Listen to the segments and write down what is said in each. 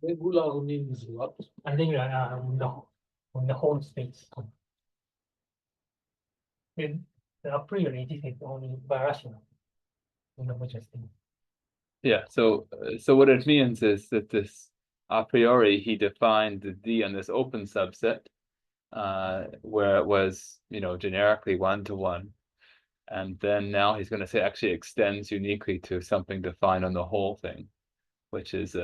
Regular means what? I think on the whole space. Then a priori this is only birational in the module space. Yeah, so what it means is that this a priori he defined the D on this open subset, where it was, generically 1-to-1. And then now he's going to say actually extends uniquely to something defined on the whole thing, which is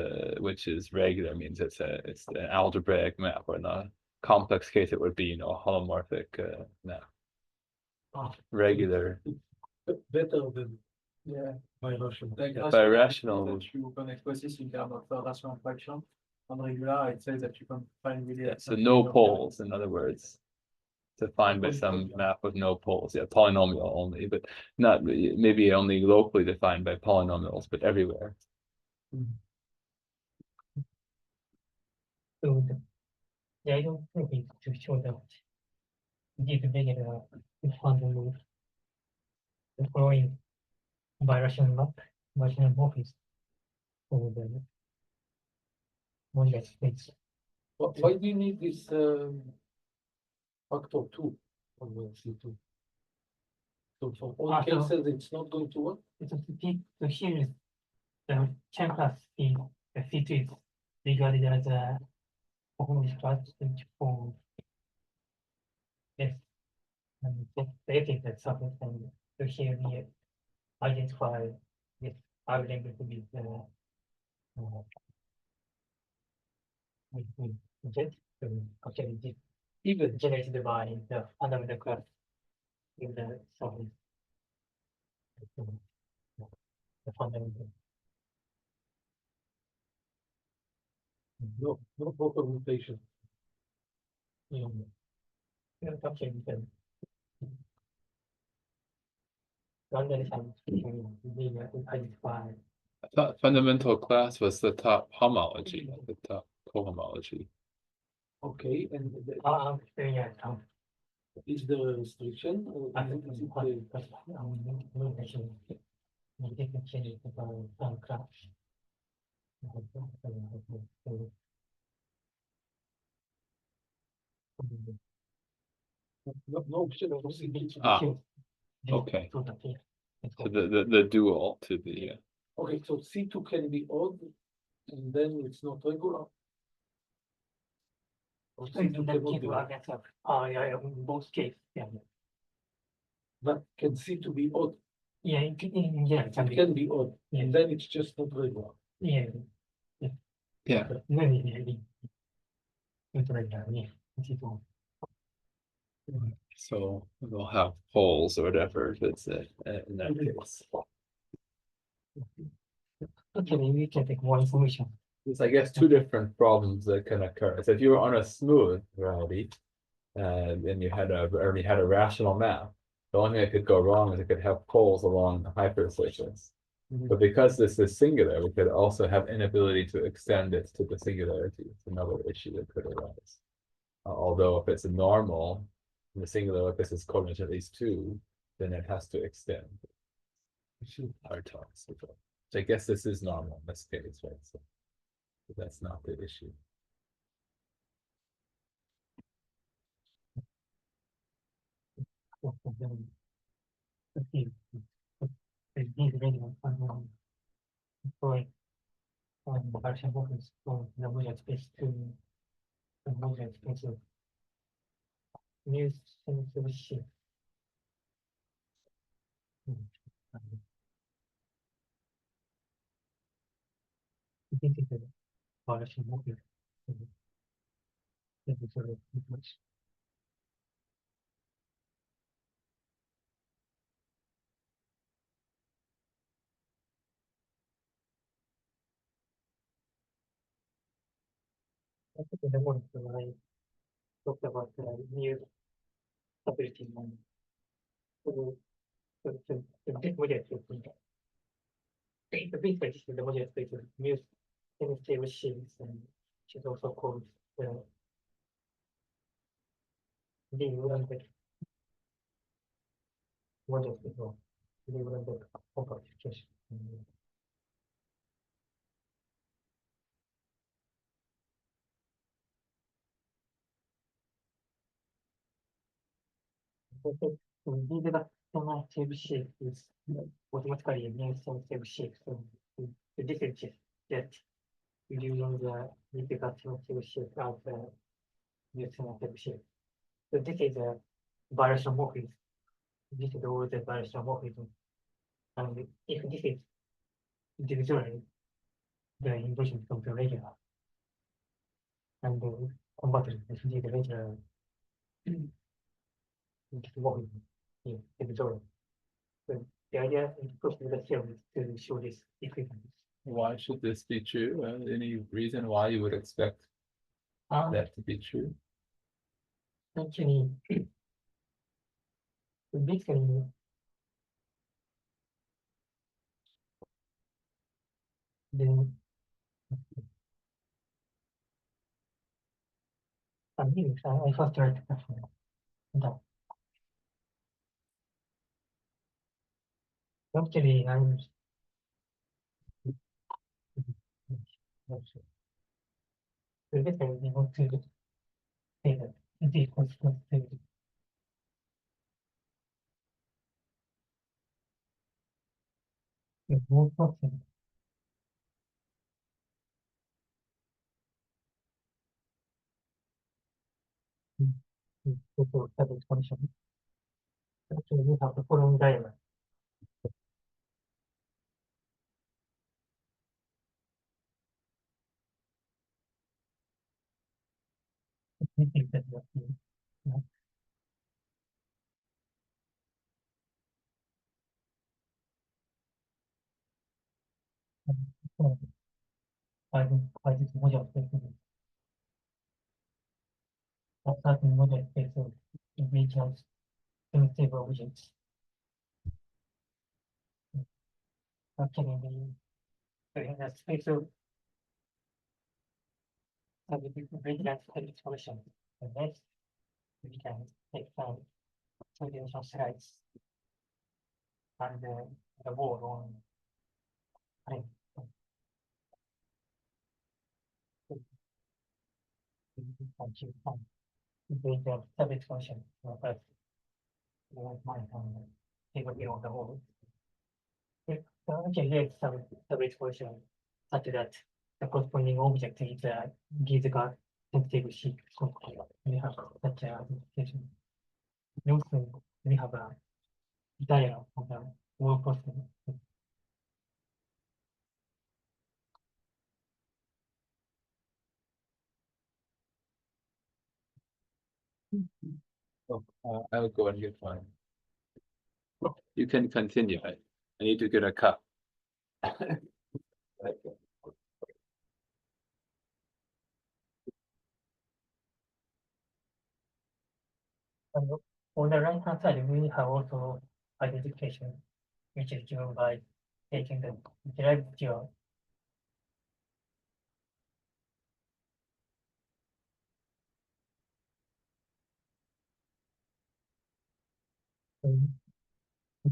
regular, means it's an algebraic map, or in a complex case it would be, a holomorphic map. Regular. Better than Yeah. birational. Birational. That you can express this in terms of rational fraction. On regular, it says that you can find really. Yeah, so no poles, in other words, defined by some map with no poles. Yeah, polynomial only, but not maybe only locally defined by polynomials, but everywhere. So I don't think it's to show that this regular is fundamental. The following birational map, birational morphism over the module space. Why do you need this factor 2 on the C2? So for all cases, it's not going to work? So here is the chain class in the C2 is regarded as a performance class for yes. And the ethics that surface, and so here we identify this argument to be with Z, so actually this even generated by the fundamental class in the surface. The fundamental. No proper mutation. Actually, we can identify. I thought fundamental class was the top homology, not the top cohomology. Okay, and Yeah, is there a restriction? Or I think is it's it, quite actually we didn't change it about some crash. no option for C2? Ah, okay. So the dual to the Okay, so C2 can be odd, and then it's not regular. Or C2 cannot be odd. Yeah, in both cases, yeah. But can C2 be odd? Yeah, it Can be odd, Yeah. and then it's just not regular. Yeah. yeah. But maybe it's regular, yeah. It's all. So we'll have poles or whatever if it's in that case. Okay, we can take more information. There's, I guess, two different problems that can occur. So if you were on a smooth reality, and you had a rational map, the only thing that could go wrong is it could have poles along the hypersurface. But because this is singular, we could also have inability to extend it to the singularity. It's another issue that could arise. Although if it's a normal, in the singular, if this is coordinate at least 2, then it has to extend. Hard talks. So I guess this is normal in this case, right? So that's not the issue. The module space to the module space of new solution. I think it's a partial module. I think the one when I talked about the new stability model. So the big module space. The big space is the module space of new stable sheets, and which is also called the Duality module space or Duality compactification. these are semi-stable shape is automatically a new semi-stable shape. So this is just using the difficult semi-stable shape as the new semi-stable shape. So this is a variation morphism. This is always a variation morphism. And if this is divisory, the inversion becomes regular. And the converter is indeed regular. Morphism is divisory. So the idea is to push the theorem to show this equivalence. Why should this be true? Any reason why you would expect that to be true? Actually, basically, the I first tried that. Actually, I'm basically we want to say that it equals to the whole process. So that is function. Actually, we have the following diagram. We think that by this module space, a certain module space of which has semi-stable objects. Actually, in the space of regular expression, and next we can take some two-dimensional slides and the wall on plane. With the subject function, but my table here on the wall. Okay, here's some subject function such that the corresponding object is gives a sensitive sheet. We have such a application. Also, we have a diagram of the wall process. Oh, I'll go and get mine. You can continue. I need to get a cup. And on the right hand side, we have also identification, which is given by taking the derived theorem.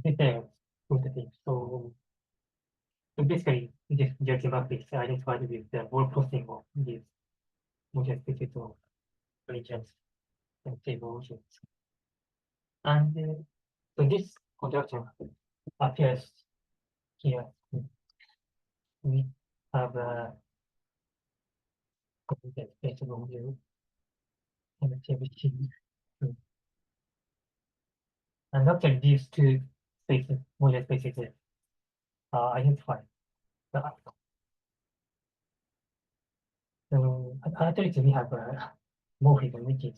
Details with the thing. So basically, this GeoGebra is identified with the wall processing of these module spaces of regions and table objects. And so this construction appears here. We have a space of module and a table sheet. And after these two spaces, module spaces are identified. So at least we have a morphism, which is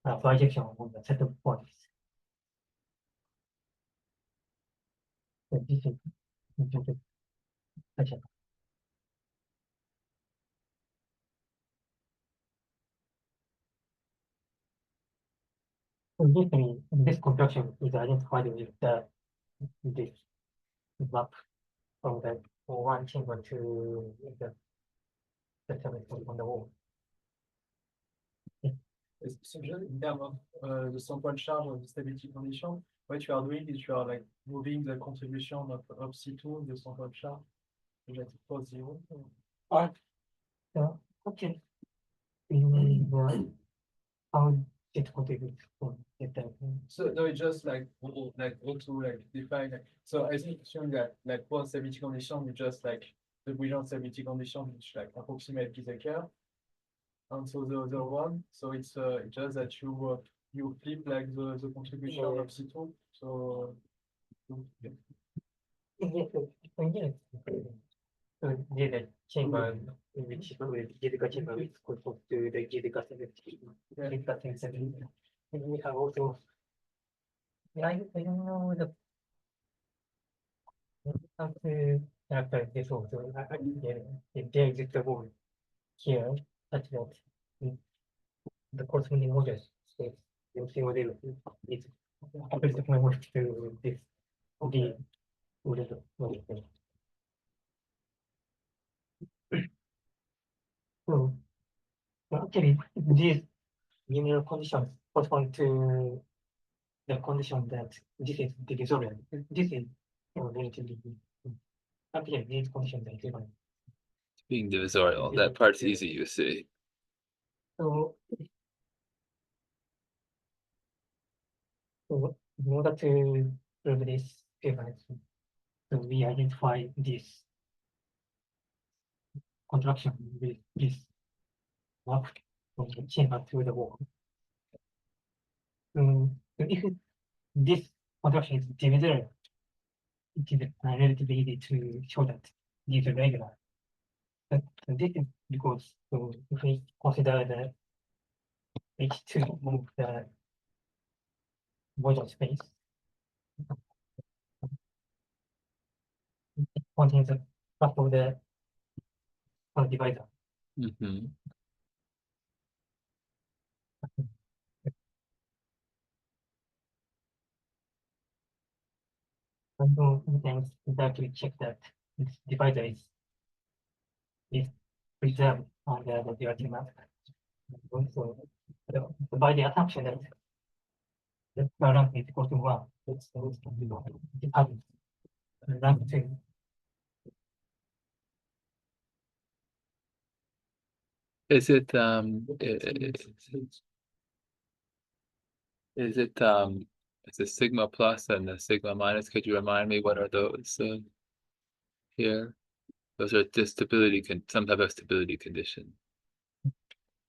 a projection of the set of points. So this is such a so basically, this construction is identified with this map from the one chamber to the seven on the wall. So just in terms of the sample charge of the stability condition, what you are doing is you are like moving the contribution of C2 in the sample charge to get it for 0. So okay, in the how it contributes for that. So no, it's just like how to like define. So I think assume that like one stability condition is just like the Brillouin stability condition, which like approximate Gieseker. And so the other one, so it's just that you flip like the contribution Yeah. of C2. So Yes, so the chamber which with Gieseker chamber is corresponds to the Gieseker stability. Yeah. Gieseker stability. And we have also, I don't know the how to characterize this also. If there exists a word here such that the corresponding modulus space, the same model is happens to memory to this the model space. So actually, these linear conditions correspond to the condition that this is divisorial. This is relatively. Actually, these conditions are given. Being divisorial, that part's easy, you see. So, in order to prove this difference, so we identify this contraction with this map from the chamber to the wall. So if this contraction is divisorial, it is relatively easy to show that these are regular. But this is because so if we consider the H2 of the module space, it contains a part of the divisor. Mm-hmm. And so sometimes we have to check that this divisor is preserved on the duality map. So by the assumption that the rank is equal to 1, it's happens. Rank 2. Is it it's a sigma plus and a sigma minus? Could you remind me what are those here? Those are stability some type of stability condition.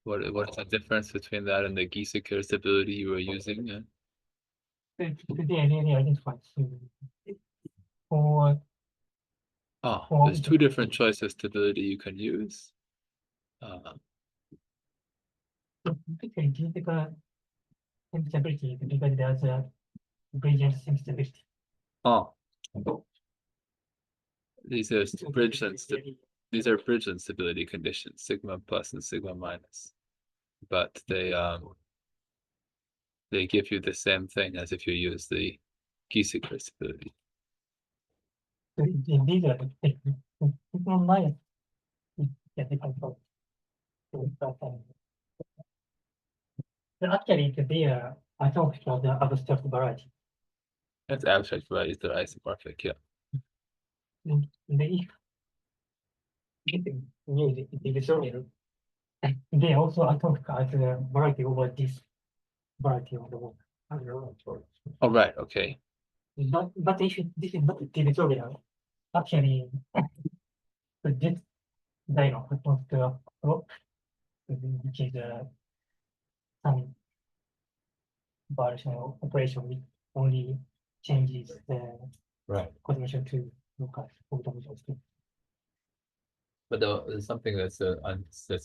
What's the difference between that and the Gieseker stability you were using? Today I really identified for There's two different choices of stability you can use. Gieseker stability because there's a gradient stability. These are these are Bridgeland stability conditions, sigma plus and sigma minus, but they give you the same thing as if you use the Gieseker stability. So these are sigma minus. Actually, they are I thought it was the abstract variety. That's abstract varieties, they're isomorphic, yeah. Divisorial. They also account as a variety over this variety of the work. Oh, right, okay. But if this is not divisorial, actually, this diagram responds to a prop, which is some variational operation which only changes the Right. condition to local orthogonal space. But there's something that's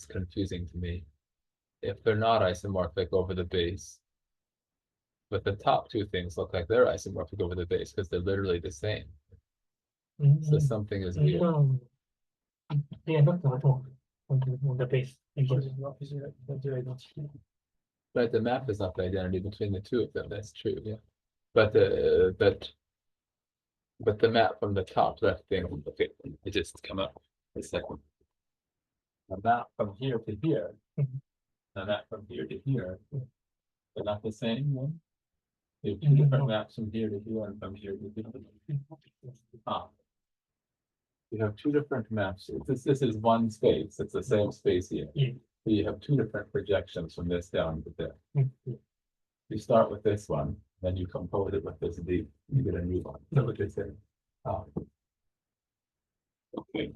confusing to me. If they're not isomorphic over the base, but the top two things look like they're isomorphic over the base because they're literally the same. So something is weird. No, they are not at all on the base. Right, the map is not the identity between the two of them. That's true, yeah. But the map from the top left thing, okay, it just come up a second. The map from here to here, the map from here to here, they're not the same one. You have two different maps from here to here and from here to here. You have two different maps. This is one space. It's the same space here. Yeah. You have two different projections from this down to there. Mm-hmm. You start with this one, then you compose it with this D, you get a new one. So what you're saying. Okay.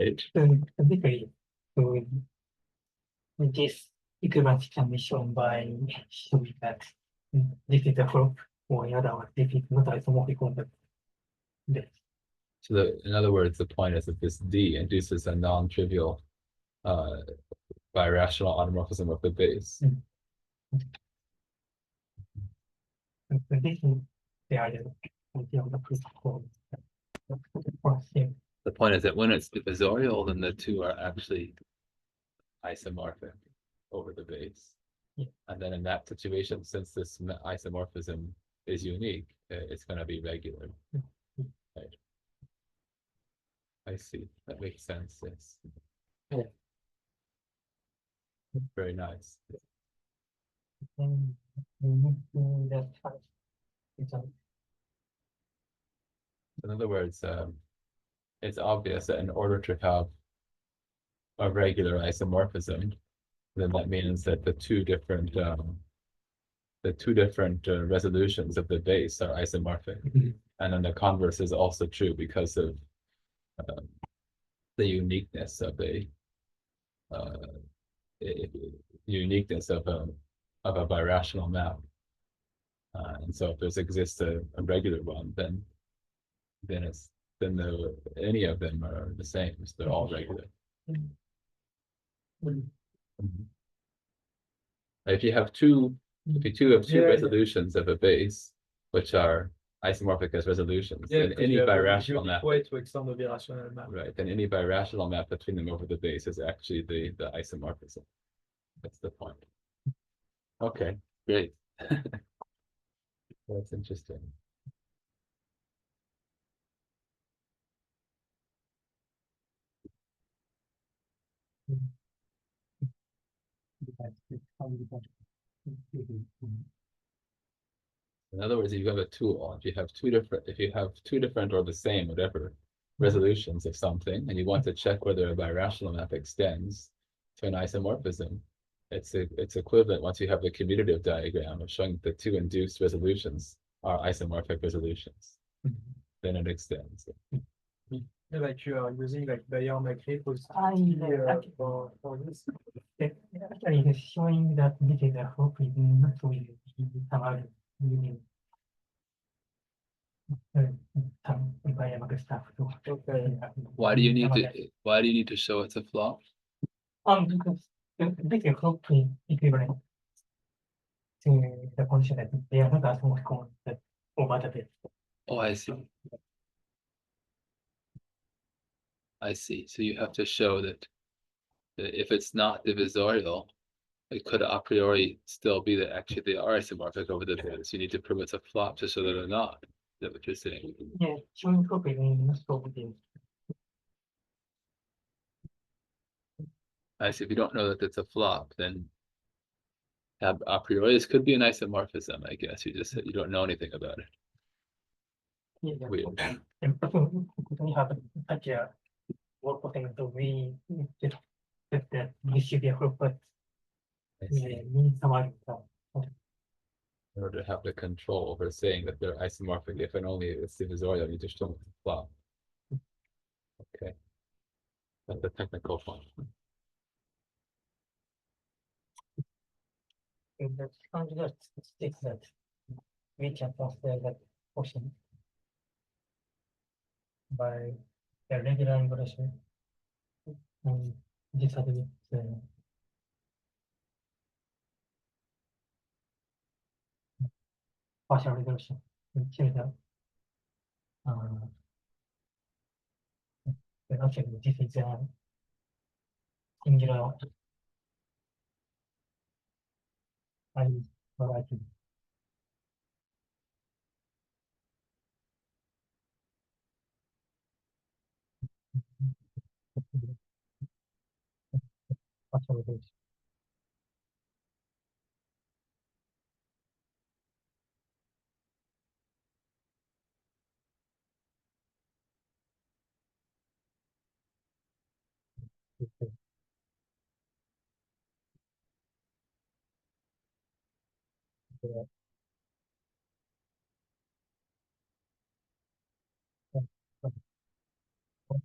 H. Basically, so this equivalence can be shown by showing that this is a group, or the other one, this is not isomorphic concept. This. So in other words, the point is that this D induces a non-trivial birational automorphism of the base. And so this is the idea of the principle. The point is that when it's divisorial, then the two are actually isomorphic over the base. Yeah. And then in that situation, since this isomorphism is unique, it's going to be regular. Right. I see. That makes sense. Yes. Yeah. Very nice. In other words, it's obvious that in order to have a regular isomorphism, then that means that the two different resolutions of the base are isomorphic. And then the converse is also true because of the uniqueness of a birational map. And so if there exists a regular one, then any of them are the same. So they're all regular. If you have two resolutions of a base, which are isomorphic as resolutions, then any birational map, Ouais, to extend the birational map. right? Then any birational map between them over the base is actually the isomorphism. That's the point. Okay, great. That's interesting. In other words, if you have a tool, if you have two different or the same, whatever, resolutions of something, and you want to check whether a birational map extends to an isomorphism, it's equivalent once you have the commutative diagram of showing that the two induced resolutions are isomorphic resolutions. Then it extends. Yeah, like you are using like Bayer-Maclay for this. Actually, it's showing that this is a hope is not really some using some environmental stuff to. Okay. Why do you need to show it's a flop? Because this is hope is equivalent to the condition that they are not as much common that over the base. Oh, I see. I see. So you have to show that if it's not divisorial, it could a priori still be that actually they are isomorphic over the base. You need to prove it's a flop to show that they're not. Is that what you're saying? Yeah, showing hope is not so good. I see. If you don't know that it's a flop, then a priori this could be an isomorphism, I guess. You just said you don't know anything about it. Yeah. Weird. And we have such a work potential. We just that this should be a group, but I see. means some In order to have the control over saying that they're isomorphic, if and only if it's divisorial, you just don't flop. Okay. That's the technical point. in the conjugate states that we can transfer that portion by a regular involution, and this has with partial resolution until actually this is a singular variety. Partial resolution.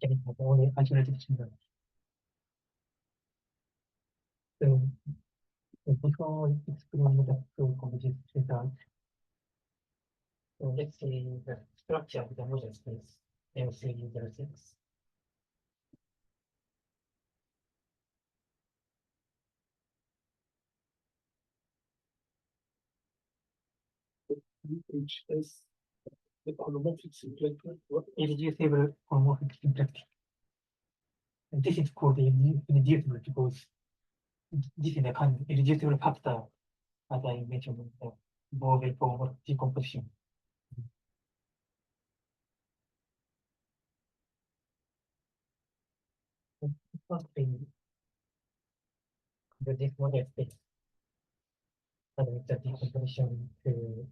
getting only isolated children. So before explaining the full competitive result, so let's see the structure of the model space MC06. HS, the holomorphic symplectic, what Irreducible homomorphic symplectic. And this is called irreducible because this is a kind of irreducible factor, as I mentioned in the Bove form decomposition. First thing, this model space, and with the decomposition to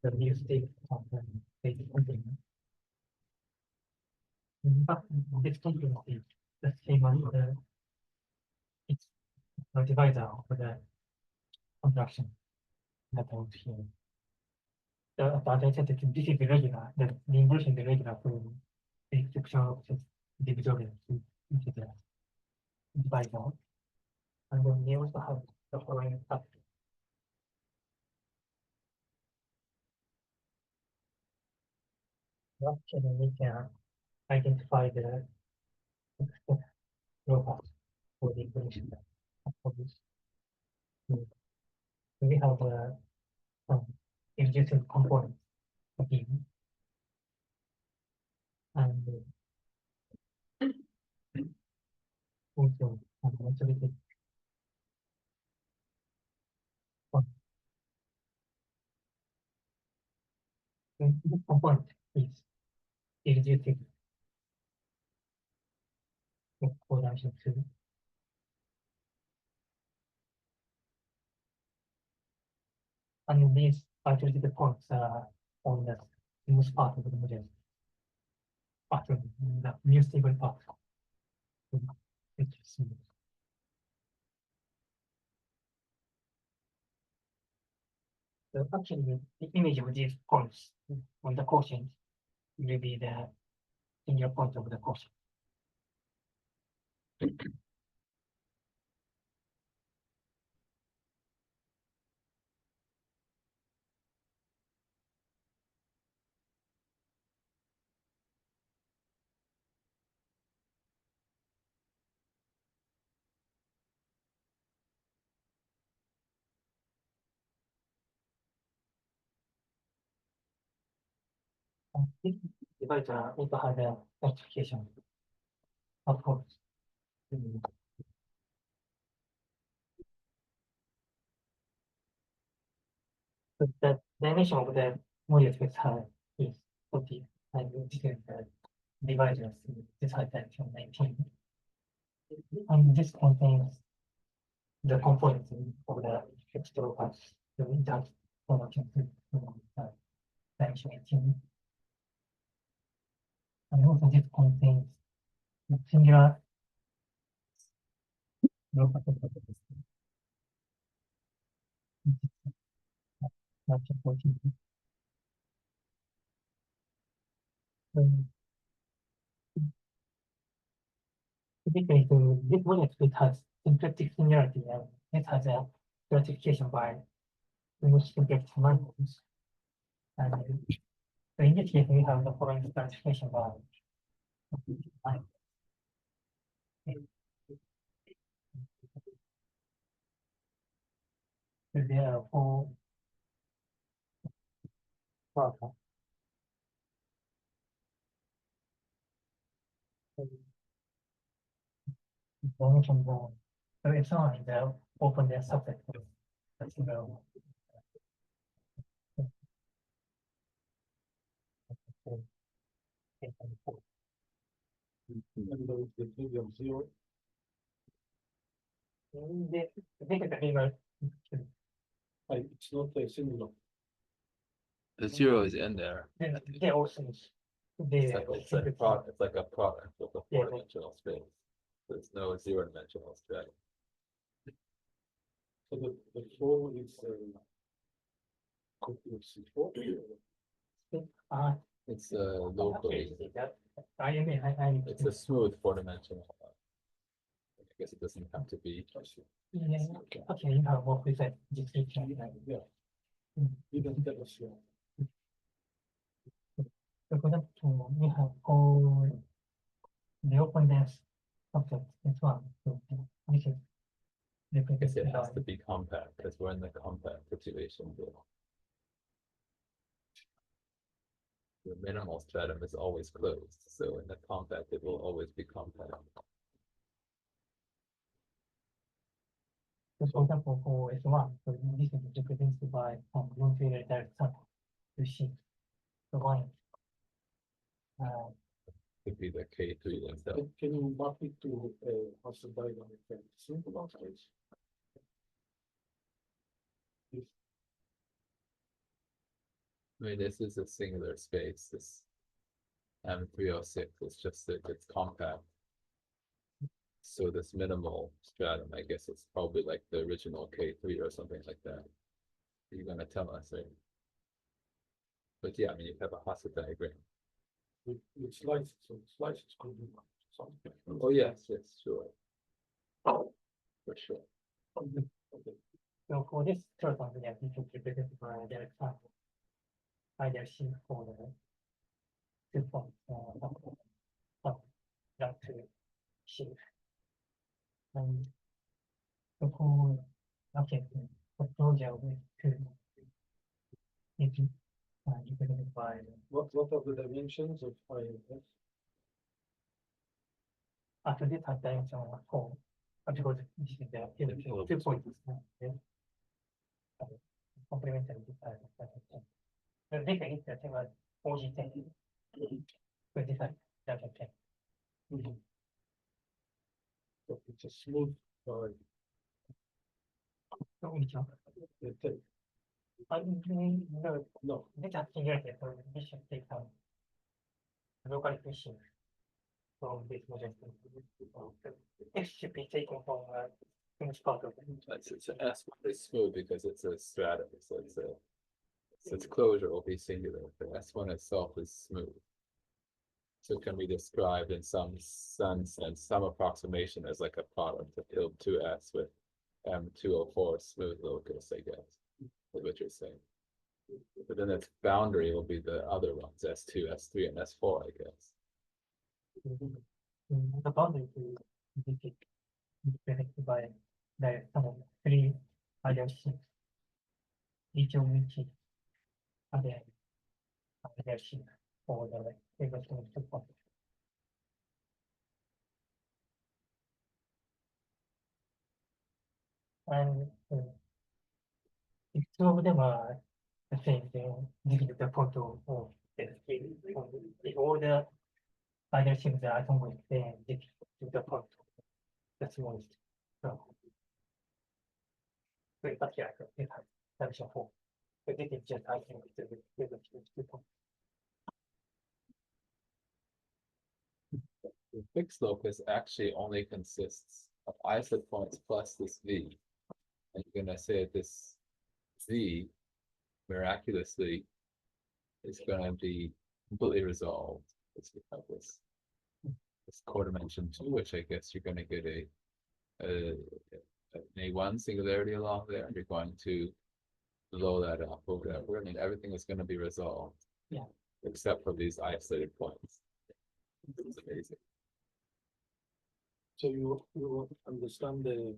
the new state of the state complement. In fact, this complement is the same as the it's the divisor of the contraction that I was here. As I said, this is irregular, the inversion is irregular to the section of the divisor into the divisor. And then we also have the following factor. Actually, we can identify the robots for the information of this. So we have the irreducible component of the and also isolated this component is irreducible in correlation to and these isolated points are on the smooth part of the model. Part of the new stable part. Which is smooth. So actually, the image of these points on the quotient will be the single point of the quotient. This divisor also has a certification, of course. So the dimension of the module space is 40, and this is the divisor, this has dimension 19. And this contains the components of the extra parts, the intact connection to dimension 18. And also this contains the singular local properties. Dimension 14. Typically, this model space has symplectic similarity and it has a classification by most symplectic manifolds. And so in this case, we have the following classification by so there are four parts. Information zone. So it's on the open their subject. That's the and there is the trivial zero. I think it's a river. It's not a singular. The zero is in there. They also It's a product, it's like a product with a Yeah. four-dimensional space. There's no zero-dimensional stratum. So the flow is C4. It's locally, I it's a smooth four-dimensional. I guess it doesn't have to be. yeah, okay, you have worked with that description. Yeah. You don't tell us here. So for that, you have all the openness subject as well. So this is I guess it has to be compact, because we're in the compact situation here. The minimal stratum is always closed, so in the compact, it will always be compact. So for example, for S1, so this is represented by non-failure direct sum. You see, the one. Could be the K3 themselves. Can you map it to also diagram effect? Simple space. I mean, this is a singular space, this M306, it's just that it's compact. So this minimal stratum, I guess it's probably like the original K3 or something like that. You're gonna tell us, right? But yeah, I mean, you have a Hasse diagram. With slices, so slices could be something. Oh, yes, sure. For sure. So for this third one, yeah, this is represented by direct sum. Either C for the 2 points, down to C. And so for, okay, for closure with 2, it is represented by What are the dimensions of IF? after this has dimension of 4, because this is the 2 points. Yeah. Complementary design. The data is the same as OG10. With this data 10. So it's a smooth So which one? No, this is simulated, so this should take some local fishing from this model. It should be taken from which part of it. It's an S, it's smooth because it's a stratum, so its closure will be singular. The S1 itself is smooth. So it can be described in some sense and some approximation as like a product of ILB2S with M204 smooth locus, I guess, is what you're saying. But then its boundary will be the other ones, S2, S3, and S4, I guess. The boundary is represented by the sum of 3 other 6, each of which is other 6 for the previous 2 points. And if 2 of them are the same, then this is the photo of the order other 6 are somewhere, then this is the photo, the smallest. So but yeah, it has dimension 4. But this is just I think the 2 points. The fixed locus actually only consists of islet points plus this V. And you're gonna say that this V miraculously is gonna be completely resolved. It's have this co-dimension 2, which I guess you're gonna get an A1 singularity along there, and you're going to blow that up or whatever. I mean, everything is gonna be resolved. Yeah. Except for these isolated points. It's amazing. So you understand the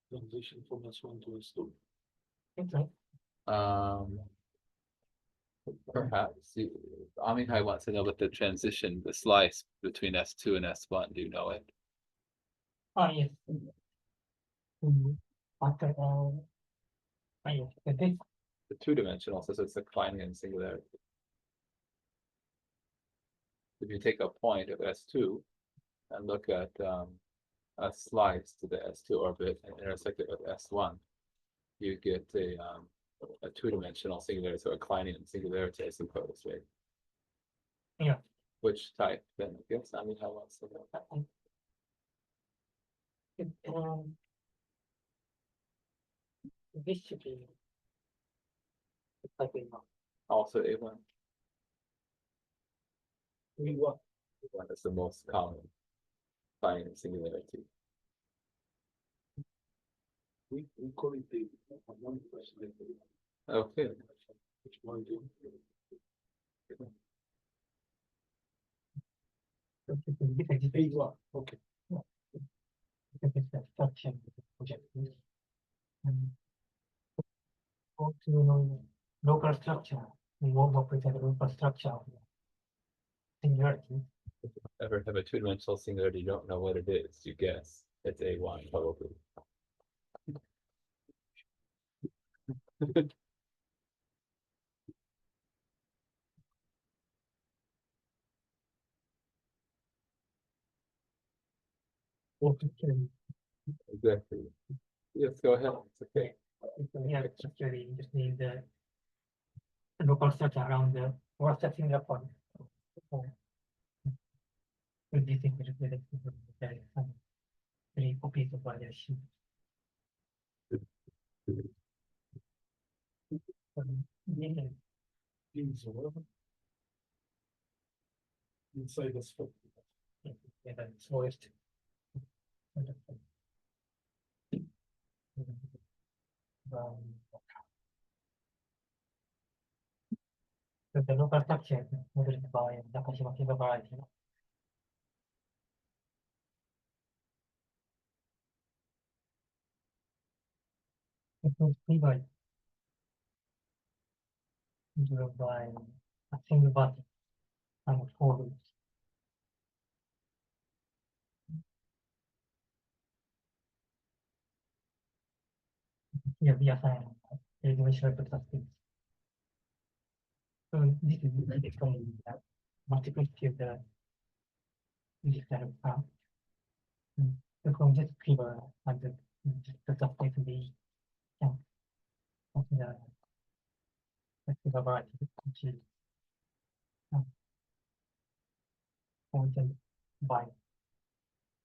transition from S1 to S2? Okay. Perhaps Amichai wants to know what the transition, the slice between S2 and S1. Do you know it? Yes. After yes, this The two-dimensional, so it's a Kleinian singularity. If you take a point of S2 and look at a slice to the S2 orbit and intersect it with S1, you get a two-dimensional singularity, so a Kleinian singularity, I suppose, right? Yeah. Which type then, I guess, I mean, how else? to know? This should be type A1. Also A1, We one is the most common finding singularity. call it the one question. Okay, Which one do? A1, okay. Because it's the structure of the project. Go to local structure, we want to present the local structure of the singularity. ever have a two-dimensional singularity, you don't know what it is, you guess, it's A1 probably. Okay. Exactly. Yes, go ahead, it's okay. So here, structurally, you just need the local structure around the or singular point. With this included there is some three copies of variation. Yeah, Inside the scope. the smallest. The local structure modeled by Yamagishi variety. It was favored driven by a single button and four loops. Here we assign a dimensional perspective. So this is explaining that multiplicity of the this kind of path. So from this figure and the subspace we can consider the figure variety, which is pointed by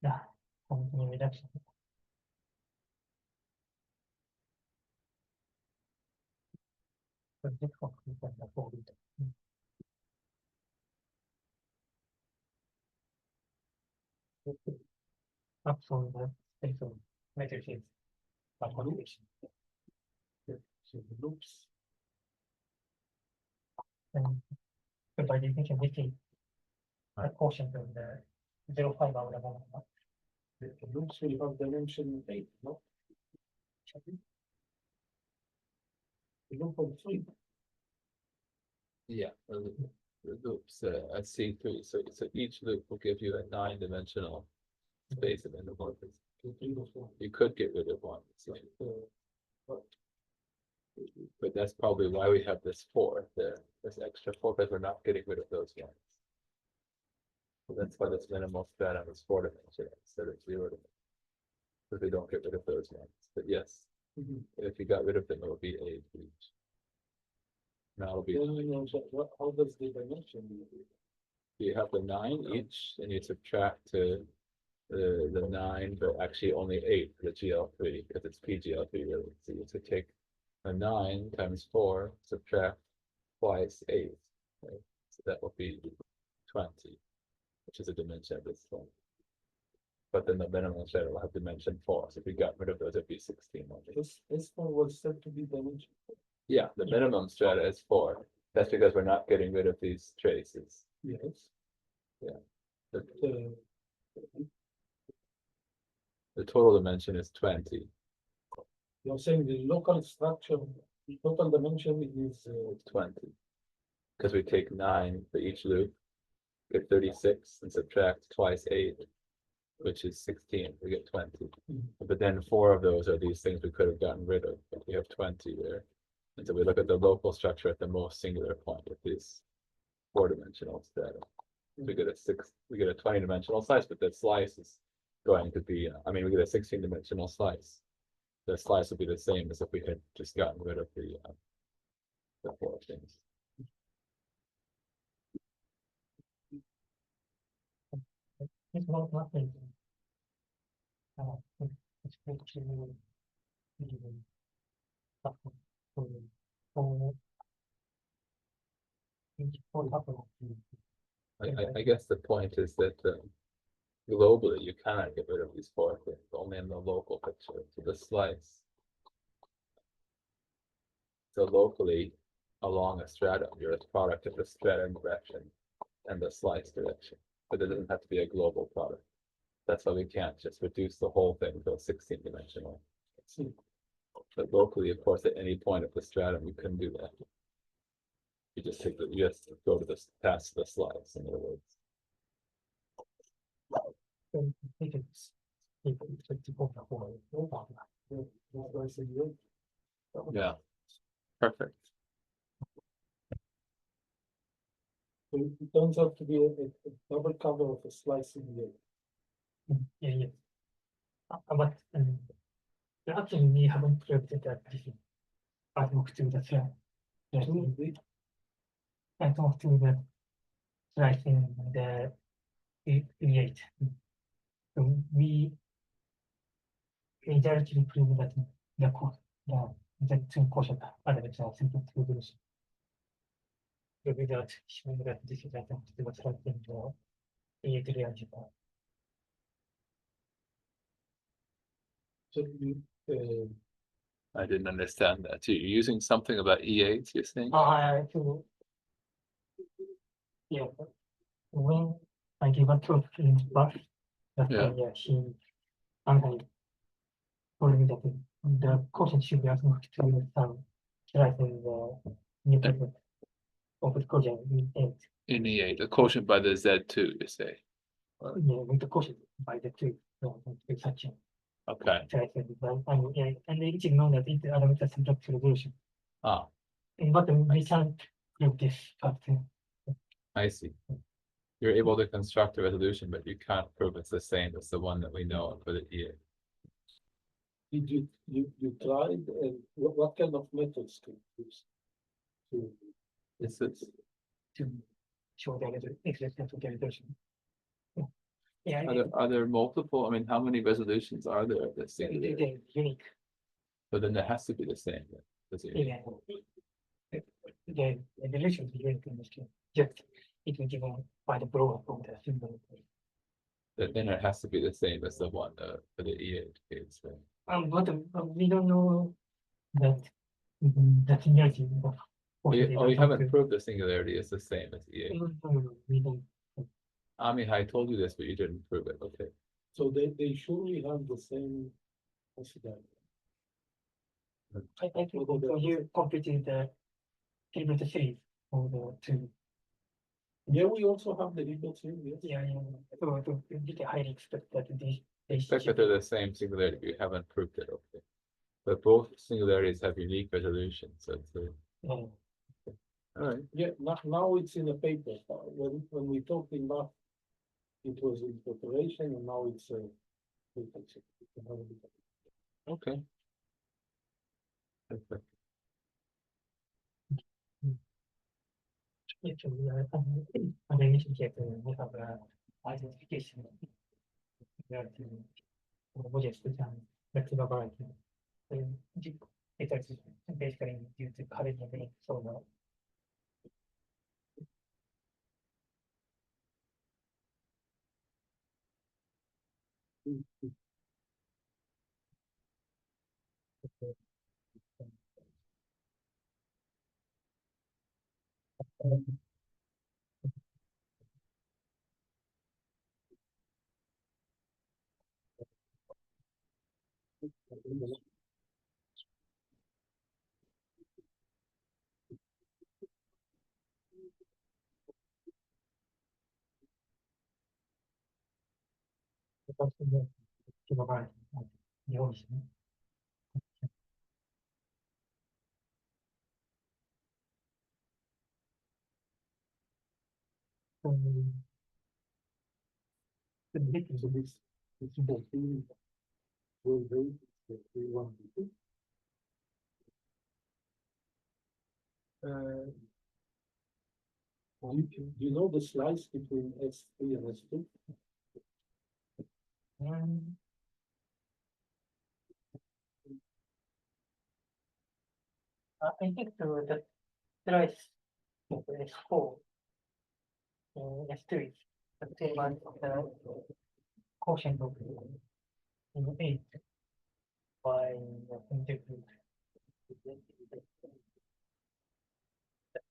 the point reduction. So this concludes the four bit. Up from the space of matrices by conjugation. So the loops, And so by definition, this is a quotient of the 0.5 over the moment. the loops will have dimension 8, no? The loop of 3. Yeah, the loops at C3, so each loop will give you a 9-dimensional space of intervals. You could get rid of one, so, but that's probably why we have this 4 there, this extra 4, because we're not getting rid of those ones. So that's why this minimal stratum is 4-dimensional instead of 0-dimensional. Because we don't get rid of those ones, but yes, if you got rid of them, it would be 8 each. Now it'll be, How does the dimension? you have the 9 each, and you subtract to the 9, but actually only 8 for the GL3, because it's PGL3 really. So you have to take a 9 times 4, subtract twice 8. Right? So that will be 20, which is a dimension of this one. But then the minimum shadow will have dimension 4. So if we got rid of those, it'd be 16 only. This one was said to be dimension. Yeah, the minimum strata is 4. That's because we're not getting rid of these traces. Yes. Yeah. But, The total dimension is 20. you're saying the local structure, the total dimension is 20. Because we take 9 for each loop, get 36, and subtract twice 8, which is 16. We get 20. But then 4 of those are these things we could have gotten rid of, but we have 20 there. And so we look at the local structure at the most singular point with these 4-dimensional strata. We get a 20-dimensional slice, but the slice is going to be, I mean, we get a 16-dimensional slice. The slice would be the same as if we had just gotten rid of the 4 things. it's not nothing. It's actually even what happened. I guess the point is that globally you cannot get rid of these four things, only in the local picture. So the slice. So locally, along a stratum, you're a product of the stratum direction and the slice direction, but it doesn't have to be a global product. That's why we can't just reduce the whole thing to a 16-dimensional. But locally, of course, at any point of the stratum, you couldn't do that. You just take you just go to the past the slice, in other words. Yeah, perfect. So it turns out to be a double cover of a slice in the Yeah. But actually, we haven't proved that this is talk to the thread. I talk to the slicing the create. So we directly prove that the two quotient elements are simple to reduce. Without showing that this is attempt to the slicing the create algebra. So you, I didn't understand that. You're using something about E8, you're saying? Yeah, when I give a talk in class, that Yeah. she told me that the quotient should be assigned to some writing the new paper of the quotient in eight. In E8, the quotient by the Z2, you say? Yeah, with the quotient by the two section. Okay. And it is known that it admits a symplectic resolution. Ah, But we can't prove this fact. I see. You're able to construct a resolution, but you can't prove it's the same as the one that we know for the E8. did you tried, and what kind of methods can you use? This is To show the existence of the resolution. Yeah, are there multiple? I mean, how many resolutions are there of this it singular? is unique. But then there has to be the same. Does it? Yeah. The relation is unique in this case. Just it will given by the blow of the symbol. Then it has to be the same as the one for the E8 case, right? But we don't know that the similarity of We haven't proved the singularity is the same as E8. We don't. I mean, I told you this, but you didn't prove it. Okay. So they surely have the same possibility. I think you completed the Hilbert series of the two. Yeah, we also have the Hilbert series, yes. Yeah. So we highly expect that they Expect that they're the same singularity, but you haven't proved it. Okay. But both singularities have unique resolutions, so it's all right. Yeah, now it's in a paper. When we talked in math, it was in preparation, and now it's Okay. Perfect. Actually, I mentioned that we have identification objects which are vector variety. It is basically due to current link. So so this will be the 3-1. You know the slice between S3 and S2? I think the slice of S4 S3 the same as the quotient of in 8 by integrate.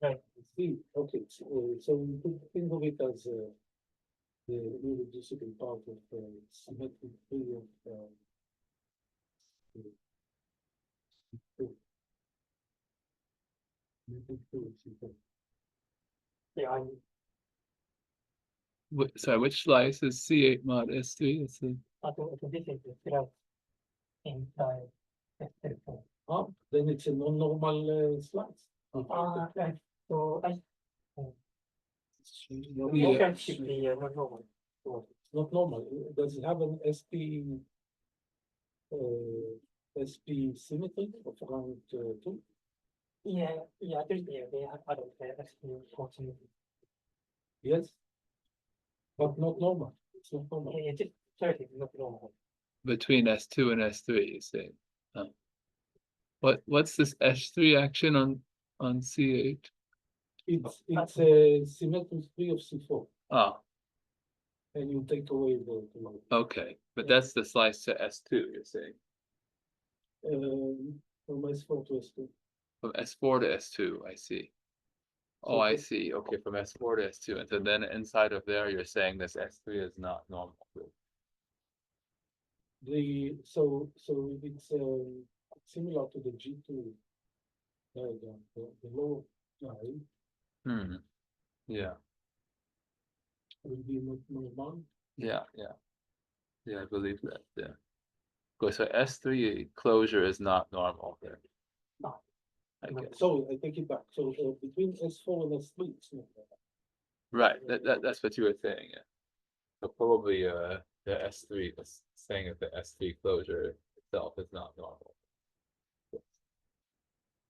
Right. See, okay, so we could think of it as the irreducible part of symmetric theory of symmetric theory. Yeah, Sorry, which slice is C8 mod S3? It's the so this is the slice inside S3. Then it's a non-normal slice. Right. So I Yeah. can shift the not normal. So It's not normal. Does it have an SP symmetry of around 2? yeah, they have other SP quotient. Yes. But not normal. It's not normal. It's just 30, not normal. between S2 and S3, you say. What's this S3 action on C8? It's a symmetric 3 of C4, Oh, and you take away the load. okay, but that's the slice to S2, you're saying, From S4 to S2. from S4 to S2, I see. Oh, So I the- see, okay, from S4 to S2, and so then inside of there, you're saying this S3 is not normal. So it's similar to the G2 diagram, the low line Hmm, yeah, will be not normal. yeah, I believe that, yeah. Go, so S3 closure is not normal there. No. I guess, So I take it back. So between S4 and S3, it's not normal. right, that's what you were saying, yeah. So probably, the S3 was saying that the S3 closure itself is not normal.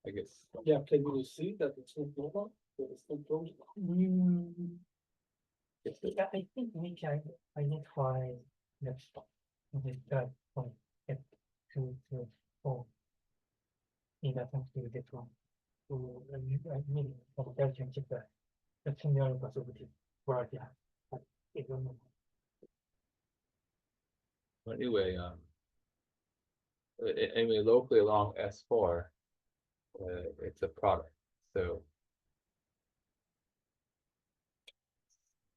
I guess, Yeah, can you see that it's not normal? That it's not closed? Yeah, I think we can identify the stop in this third point at 2 to 4. In that sense, to this one. So I mean, for the can check the similar possibility where they are. But it will not. but anyway, anyway, locally along S4, it's a product, so.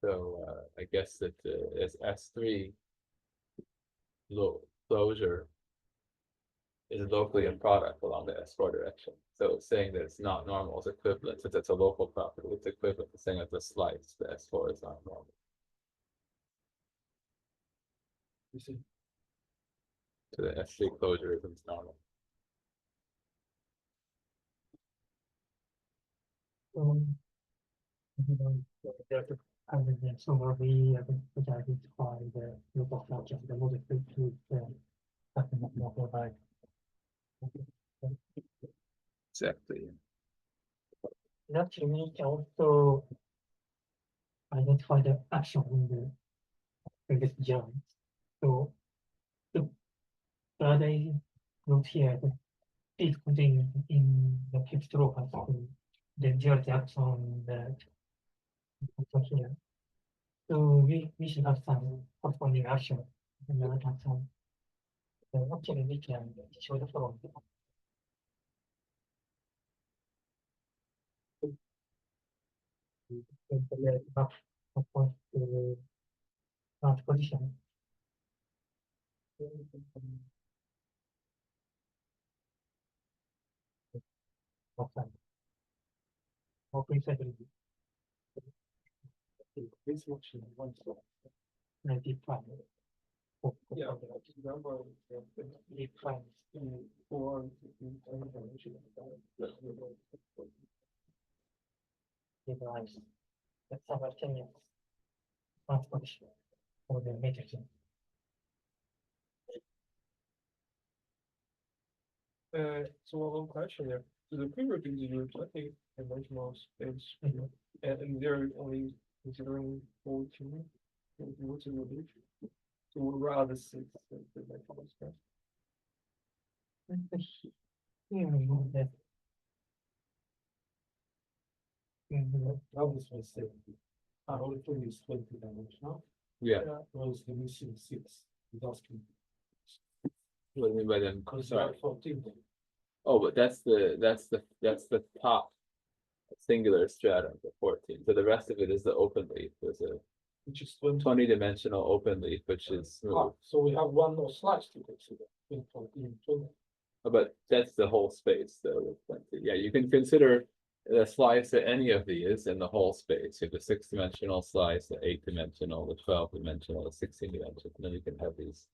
So, I guess that, as S3 closure is locally a product along the S4 direction. So it's saying that it's not normal is equivalent, since it's a local property, it's equivalent to saying that the slice, the S4 is not normal. You see? So the S3 closure isn't normal. So where we identify the local function, the model to Exactly. Actually, we can also identify the action in the previous joint. So the other note here is contained in the text row as the duality action on the here. So we should have some corresponding action in the action. Actually, we can show the following. Position. Okay. More precisely, This option one stop. 95. Yeah, number of The prime or device. That's simultaneous transposition for the matrix. So one question there. So the pre-working use, I think, dimensional space, and they're only considering 14. What's in the So we're out of six. The dimensional space. Here we go that. Now this was 70. All three is 20 dimensional, Yeah, whereas the missing 6 is asking. what do you mean by then? Because you Sorry. have 14 then. Oh, but that's the top singular stratum, the 14. So the rest of it is the open leaf. There's a Which is 20. 20-dimensional open leaf, which is smooth. So we have one more slice to consider in 14, 20. But that's the whole space, though. With 20. Yeah, you can consider a slice at any of these in the whole space. You have the 6-dimensional slice, the 8-dimensional, the 12-dimensional, the 16-dimensional, and then you can have these,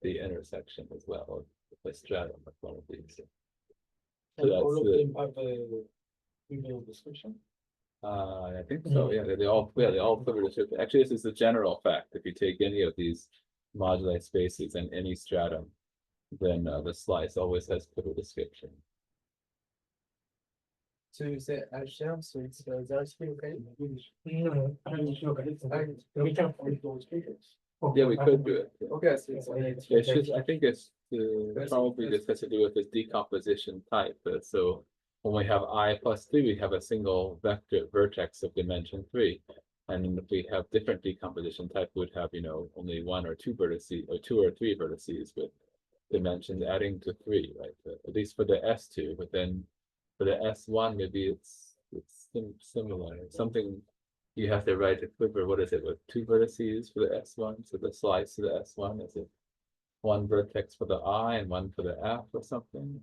the intersection as well, of the stratum of one of these. So And that's all of the- them have a real description. I think so. Yeah, they all cover the shape. Actually, this is the general fact. If you take any of these moduli spaces and any stratum, then the slice always has clear description. So you say Algebra, so it's Duality, okay? No, I don't know. We can With those figures. Yeah, we could do it. Yeah. Okay, so it's It's just, I think it's probably this has to do with this decomposition type. So when we have I plus 3, we have a single vector vertex of dimension 3. And if we have different decomposition type, we would have, only 1 or 2 vertices, or 2 or 3 vertices with dimensions adding to 3, right? At least for the S2, but then for the S1, maybe it's similar. Something you have to write a quiver, what is it, with 2 vertices for the S1? So the slice to the S1 is it 1 vertex for the I and 1 for the F or something?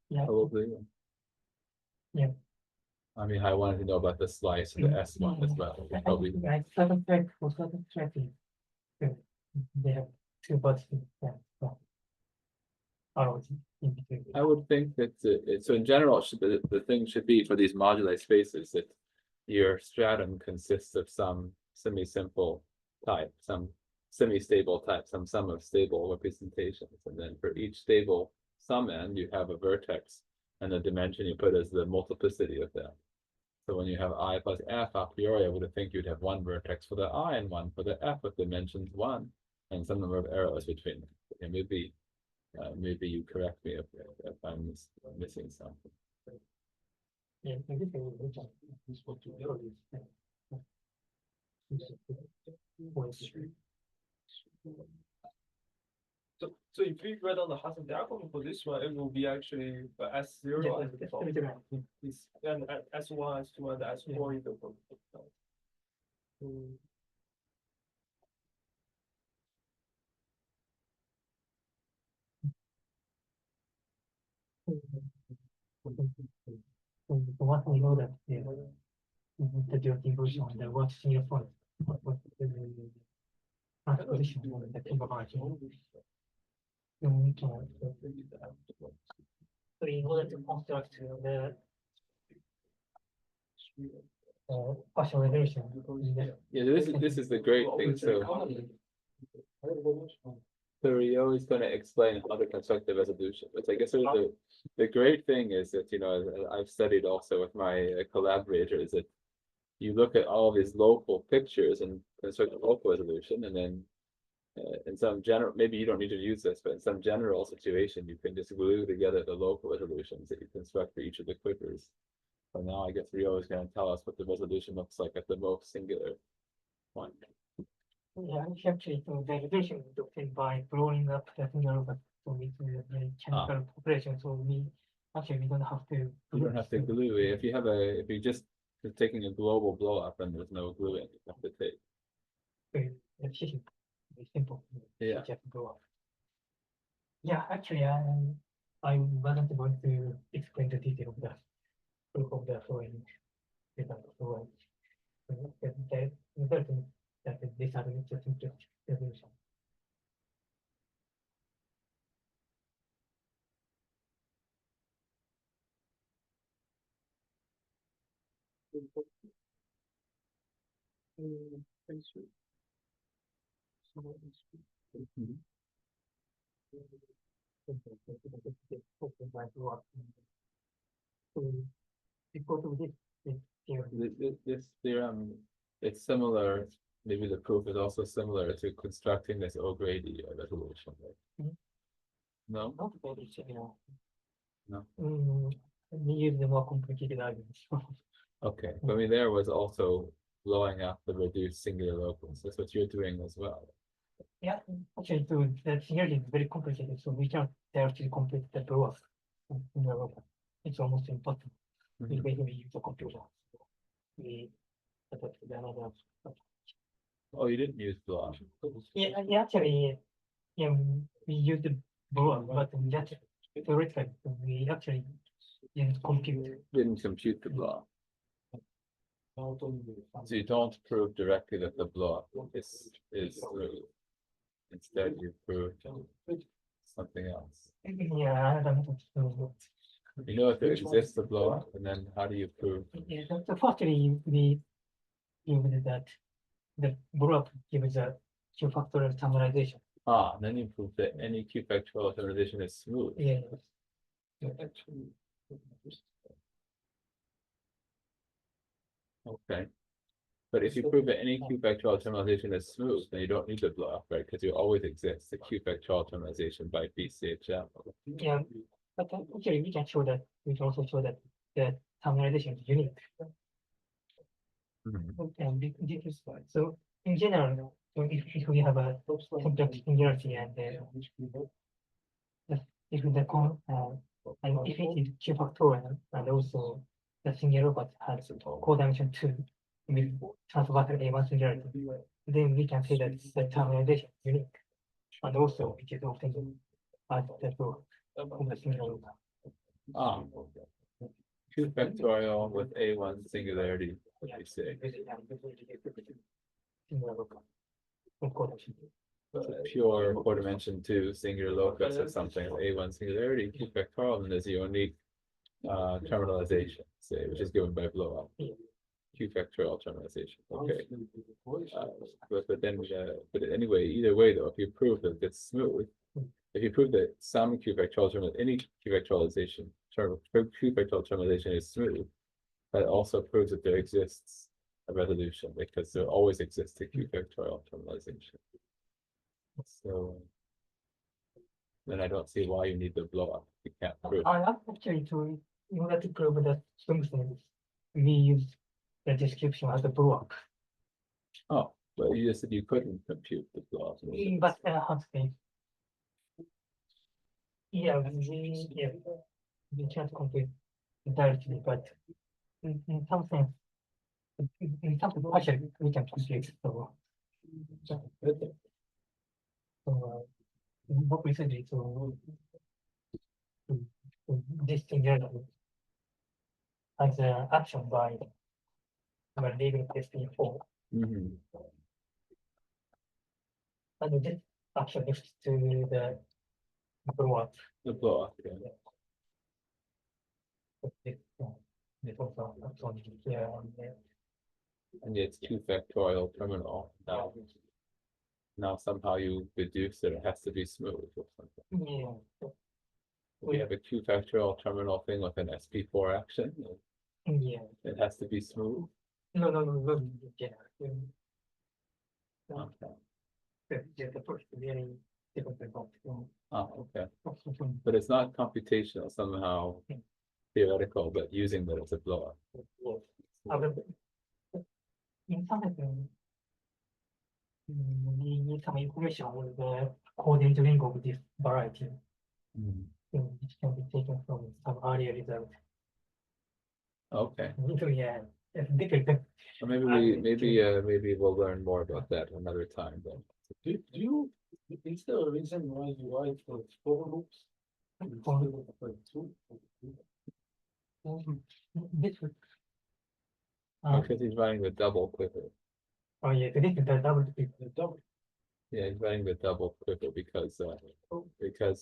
Yeah. Probably. Yeah. I mean, I wanted to know about the slice of the S1 as well. Probably. I certain track for certain tracking. They have 2 vertices. Yeah. ROT in between. I would think that so in general, the thing should be for these moduli spaces that your stratum consists of some semi-simple type, some semi-stable type, some sum of stable representations, and then for each stable sum end, you have a vertex, and the dimension you put is the multiplicity of them. So when you have I plus F a priori, I would think you'd have 1 vertex for the I and 1 for the F with dimensions 1 and some number of arrows between them. And maybe you correct me if I'm missing something. Yeah, I think they will reach out. This is what you do. So if we write on the Hassen diagram for this one, it will be actually S0 as the default. It's and S1, S2, and S4 is the default. So what we know that the involution, the what single point, what the transposition of the conversion. So in order to construct the partial relation. Yeah, this is the great thing. So Rio is going to explain how to construct the resolution. But I guess the great thing is that I've studied also with my collaborators that you look at all these local pictures and construct a local resolution, and then in some general, maybe you don't need to use this, but in some general situation, you can just glue together the local resolutions that you construct for each of the quivers. So now I guess Rio is going to tell us what the resolution looks like at the most singular point. Yeah, actually, so the relation is obtained by blowing up the single but so with the chemical operation. So we don't have to. You don't have to glue it. If you're just taking a global blow up, then there's no gluing you have to take. It's simple. Yeah. Just go up. Yeah, actually, I wasn't going to explain the detail of the proof of the flowing result. So the result is that these are the simple resolution. Mhm. Because of this theorem. This theorem, it's similar maybe the proof is also similar to constructing this O'Grady resolution, right? Mhm. No? Not very similar. No. We use the more complicated arguments. Okay, but I mean, there was also blowing up the reduced singular locals. That's what you're doing as well. Yeah, actually, so the theory is very complicated, so we can't directly complete the blow up in the local. It's almost impossible. We Mhm. basically use a computer. We adapted another. Oh, you didn't use blow up. Yeah, actually, yeah, we use the blow up, but that theoretically, we actually didn't compute. Didn't compute the blow up. So you don't prove directly that the blow up is through. Instead, you prove something else. Yeah, I don't know. You know if there exists a blow up, and then how do you prove? Yeah, so firstly, we use that the blow up gives a two-factorial summarization. Ah, then you prove that any Q factorial optimization is smooth. Yeah. Okay. But if you prove that any Q factorial optimization is smooth, then you don't need the blow up, right? Because you always exist the Q factorial optimization by BCHF. Yeah, but actually we can show that, we can also show that the summarization is unique. Mhm. And this is why. So in general, so if we have a symplectic singularity and if the and if it is Q factorial and also the singular but has codimension 2 with transversal A1 singularity, then we can say that the terminalization is unique. And also it is often as the rule of the singular. Ah, Q factorial with A1 singularity, what do you say? Singular local. Of codimension. Pure four dimension 2 singular locus or something, A1 singularity, Q factorial, and there's a unique terminalization, say, which is given by blow up. Q factorial terminalization. Okay. But then, but anyway, either way though, if you prove that it's smooth, if you prove that some Q factorial term, any Q factorialization Q factorial terminalization is smooth, that also proves that there exists a resolution because there always exists a Q factorial terminalization. So then I don't see why you need the blow up. You can't prove. Actually, in order to prove that smoothness, we use the description as a blow up. Oh, but you just said you couldn't compute the blow up. But how to say? Yeah, we can't compute directly, but in some sense, in some sense, actually, we can compute. So what we said is this together as an action by our leaving SP4. Mhm. And this action is to the blow up. The blow up, yeah. This also action here and there. And it's Q factorial terminal. Now somehow you deduce that it has to be smooth or something. Yeah. We have a Q factorial terminal thing with an SP4 action. Yeah. It has to be smooth. No. Yeah. Okay. The first very different about. Oh, okay. But it's not computational somehow theoretical, but using that as a blow up. In some way, we need some information on the coordinate ring of this variety, which can be taken from some earlier result. Okay. Yeah, it's difficult. Or maybe we'll learn more about that another time then. Is there a reason why you write for 4 loops? instead of for 2? This would. Because he's writing the double quicker. Oh yeah, this is the double. The double. Yeah, he's writing the double quicker because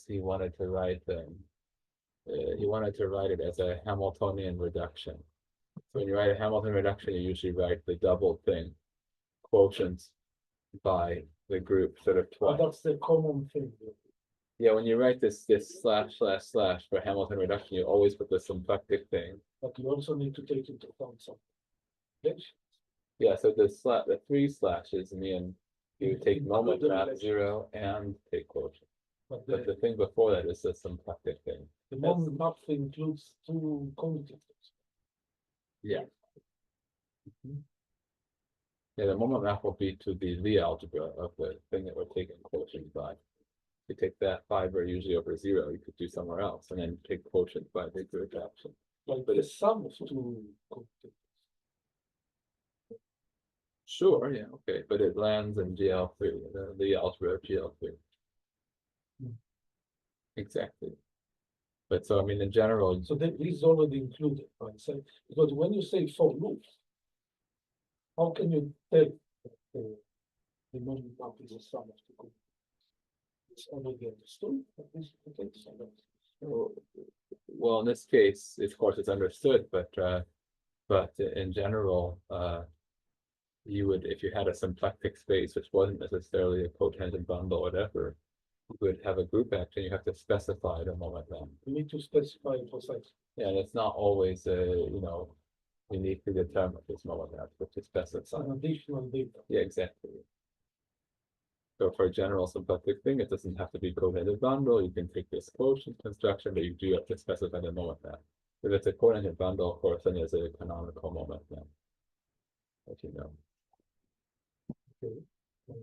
he wanted to write it as a Hamiltonian reduction. So when you write a Hamiltonian reduction, you usually write the double thing, quotient by the group sort of Oh, twice. that's the common thing. Yeah, when you write this slash for Hamilton reduction, you always put the symplectic thing. But you also need to take into account some conventions. Yeah, so the three slashes mean you take moment map 0 and take quotient. But But the thing before that is the symplectic thing. the moment map includes two commutations. Yeah. Yeah, the moment map will be to the Lie algebra of the thing that we're taking quotient by. You take that fiber usually over 0, you could do somewhere else, and then take quotient by the group action. Like the sum of two commutations. Sure, yeah, okay, but it lands in GL3, the algebra of GL3. Exactly. But so, I mean, in general, So that is already included, right? So, because when you say for loops, how can you tell that the moment map is a sum of two commutations? It's already understood, but this is well, in this case, of course, it's understood, but in general, you would, if you had a symplectic space, which wasn't necessarily a cotangent bundle or whatever, you would have a group action, you have to specify the moment map. You need to specify precisely. Yeah, and it's not always, uniquely determined this moment map, but to specify. An additional data. Yeah, exactly. So for a general symplectic thing, it doesn't have to be cotangent bundle, you can take this quotient construction, but you do have to specify the moment map. If it's a cotangent bundle, of course, then there's a canonical moment map. As you know. Okay.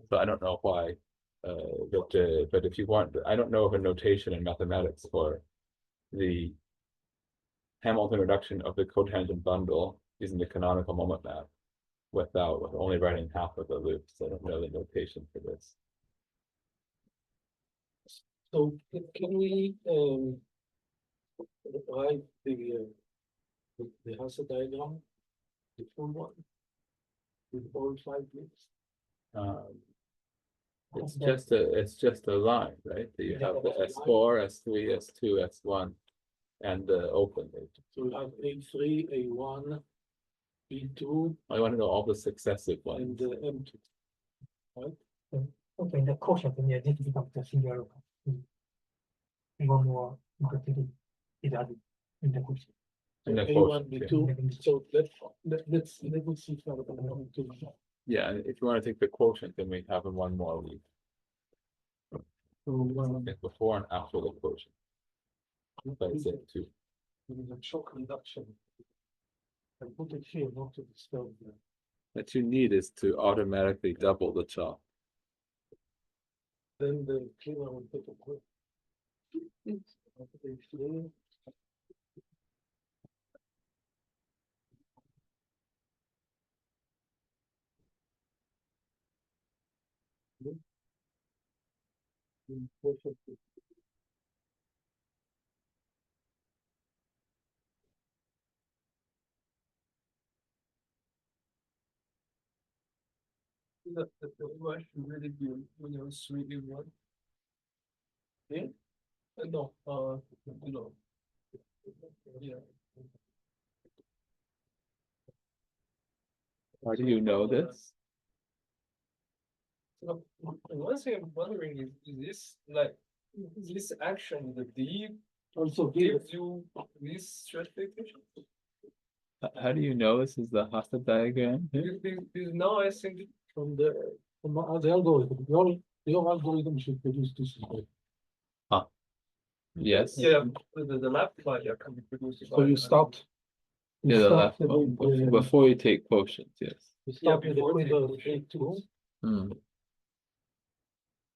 So I don't know why, but if you want, I don't know of a notation in mathematics for the Hamilton reduction of the cotangent bundle using the canonical moment map with only writing half of the loops. I don't know the notation for this. So can we write the Hasse diagram, the full one, with all 5 loops? It's just a line, right? You have the S4, S3, S2, S1, and the open loop. So you have A3, A1, B2, I want to know all the successive and ones. M2. Right? Okay, the quotient near this becomes the singular local. One more included is added in the quotient. So And the A1, quotient, B2. So let's see if I can do yeah, and if you want to take the quotient, then we have one more leap. So Like before and after the quotient. That's it too. with a shock reduction. I put it here not to disturb the. What you need is to automatically double the chalk. Then the cleaner will take a quick. A3. The rush really good when you're 3-in-1. Yeah? No, yeah. How do you know this? So one thing I'm wondering is this like this action, the D Also here, gives you this stratification? How do you know this is the Hasse diagram? Because now I think from the algorithm, your algorithm should produce this. Yes. yeah, the left part can be produced. So you start. Yeah, the left with one, the- before you take quotient, yes. You start with the before quiver taking of A2, Hmm,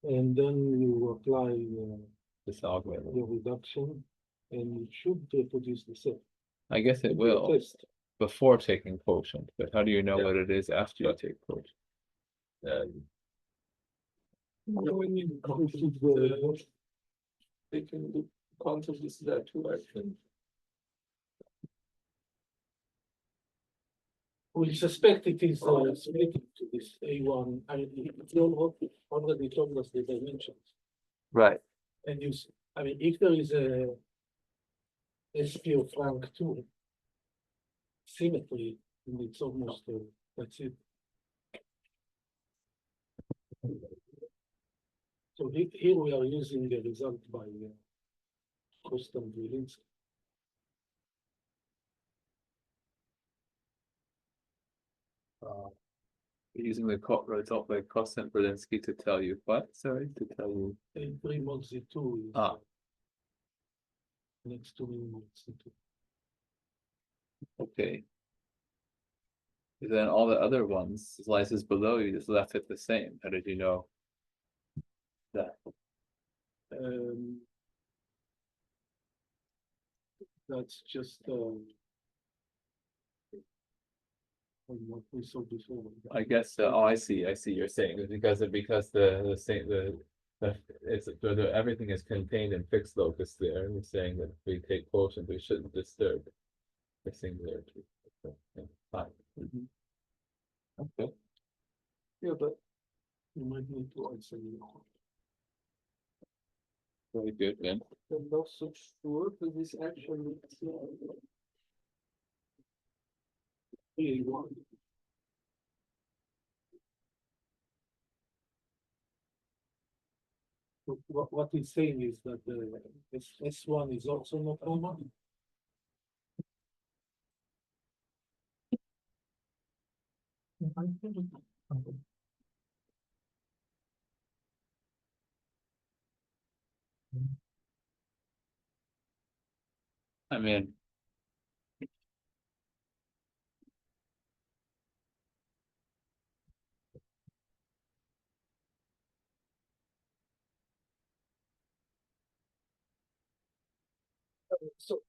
and then you apply this algorithm. your reduction, and it should produce the set. I guess it will Test. before taking quotient, but how do you know Yeah. what it is after you take quotient? when you taking the concept this is that two action. We suspect it is split to this A1, I mean, it's already told us the dimensions. Right. And I mean, if there is a SP of rank 2, symmetry, and it's almost, that's it. So here we are using the result by Kostan Wilinski. Using the result by Kost and Berlinski to tell you what? Sorry, to tell you. A3 mod Z2 is Ah. next to mod Z2. Okay. Then all the other ones, slices below you, just left it the same. How did you know that? That's just what we saw before. I guess. Oh, I see. I see. You're saying it's because the same everything is contained in fixed locus there. And you're saying that if we take quotient, we shouldn't disturb the singularity. Okay, fine. Okay. Yeah, but you might need to answer you. Very good, then. I'm not so sure, but this actually. A1. So what he's saying is that the S1 is also not common. I mean, So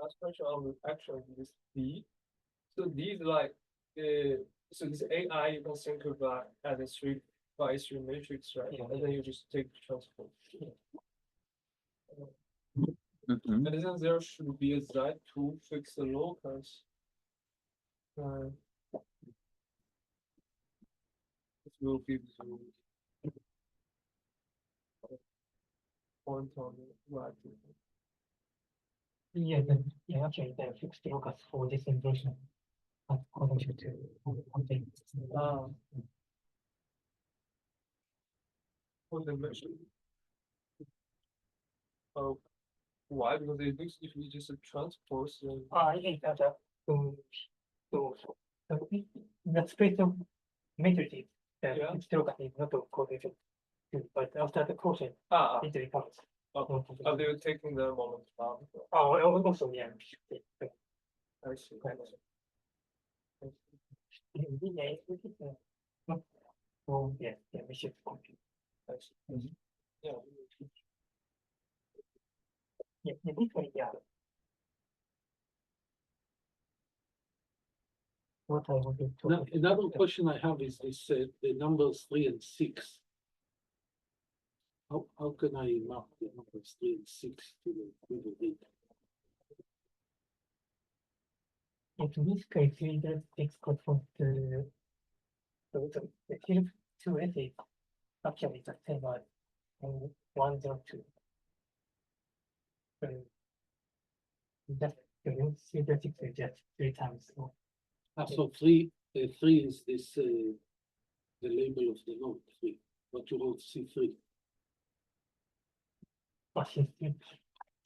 last question on actually this D. So these like so this AI you can think of as a 3 by 3 matrix, right? Yeah. And then you just take the transpose. mhm. And then there should be a Z to fix the locus. It will give you point on the right. Yeah, actually the fixed locus for this inversion according to contain. On the measure. Oh, why? Because it looks if we just a transpose, then I think that to the space of matrices, the Yeah. fixed locus is not correlated to, but after the quotient, it becomes. are they taking the moment? Also, yeah. I see. Oh, yeah, we should compute. I see. Yeah. Yeah, this way, yeah. What I wanted to. Now, another question I have is this the numbers 3 and 6. How can I map the numbers 3 and 6 to the data? In this case, we just export from the field to it actually the same as 102. Just the symplectic is just 3 times more. So 3 is this the label of the node 3, but you wrote C3. But it's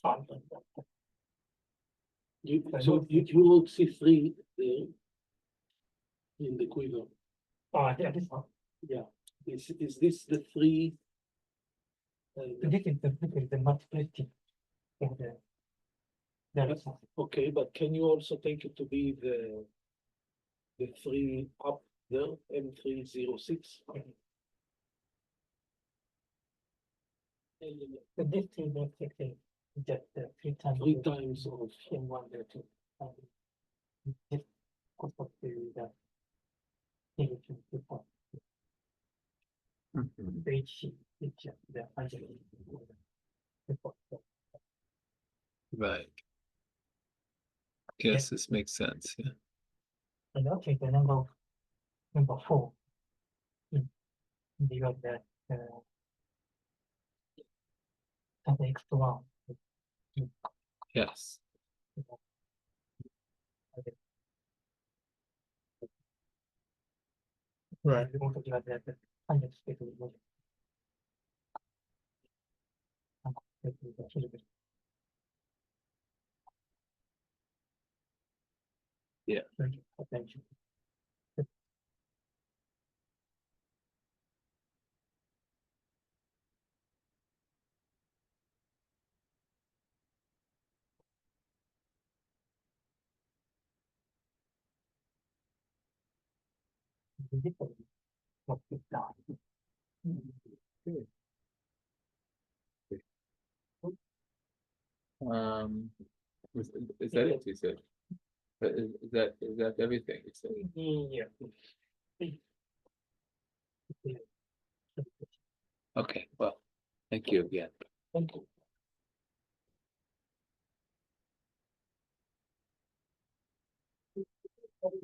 fun. So you wrote C3 there in the quiver. Oh, yeah, this one. Yeah. Is this the 3? This is the multiplicity of the result. Okay, but can you also take it to be the 3 up there, M306? So this thing makes it just 3 times. 3 times of in 102. This corresponds to the involution report. Mhm. HC, which is the Algebra report. Right. Yes, this makes sense. Yeah. And okay, the number 4 in divide that as x to 1. Yes. Right. We want to divide that 100 space of the Yeah. Potential. different what we've done. Is that it, you said? Is that everything you said? Yeah. Okay, well, thank you again. Thank you.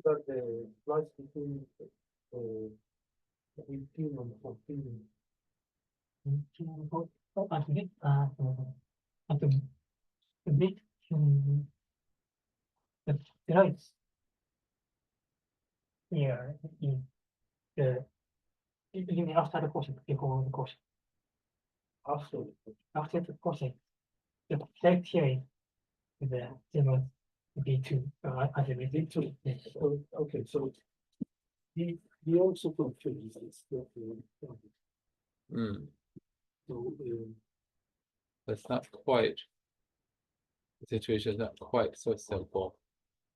That the slice between 18 and 14. At the bit the rights here in the even after the course before the course After. after the course the criteria the zero B2 as a B2. So, okay, so he also confused this. Hmm, So, that's not quite. The situation is not quite so simple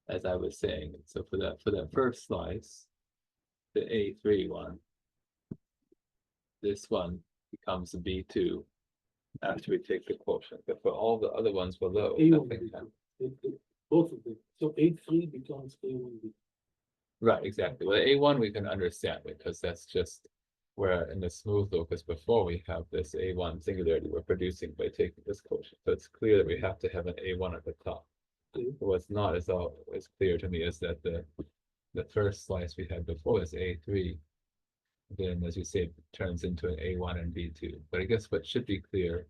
as I was saying. So for that first slice, the A3 one, this one becomes a B2 after we take the quotient. But for all the other ones below, A1, nothing happens. both of them. So A3 becomes A1. Right, exactly. Well, A1 we can understand because that's just where in the smooth locus before we have this A1 singularity we're producing by taking this quotient. So it's clear that we have to have an A1 at the top. Okay. What's not as clear to me is that the first slice we had before is A3. Then, as you say, turns into an A1 and B2. But I guess what should be clear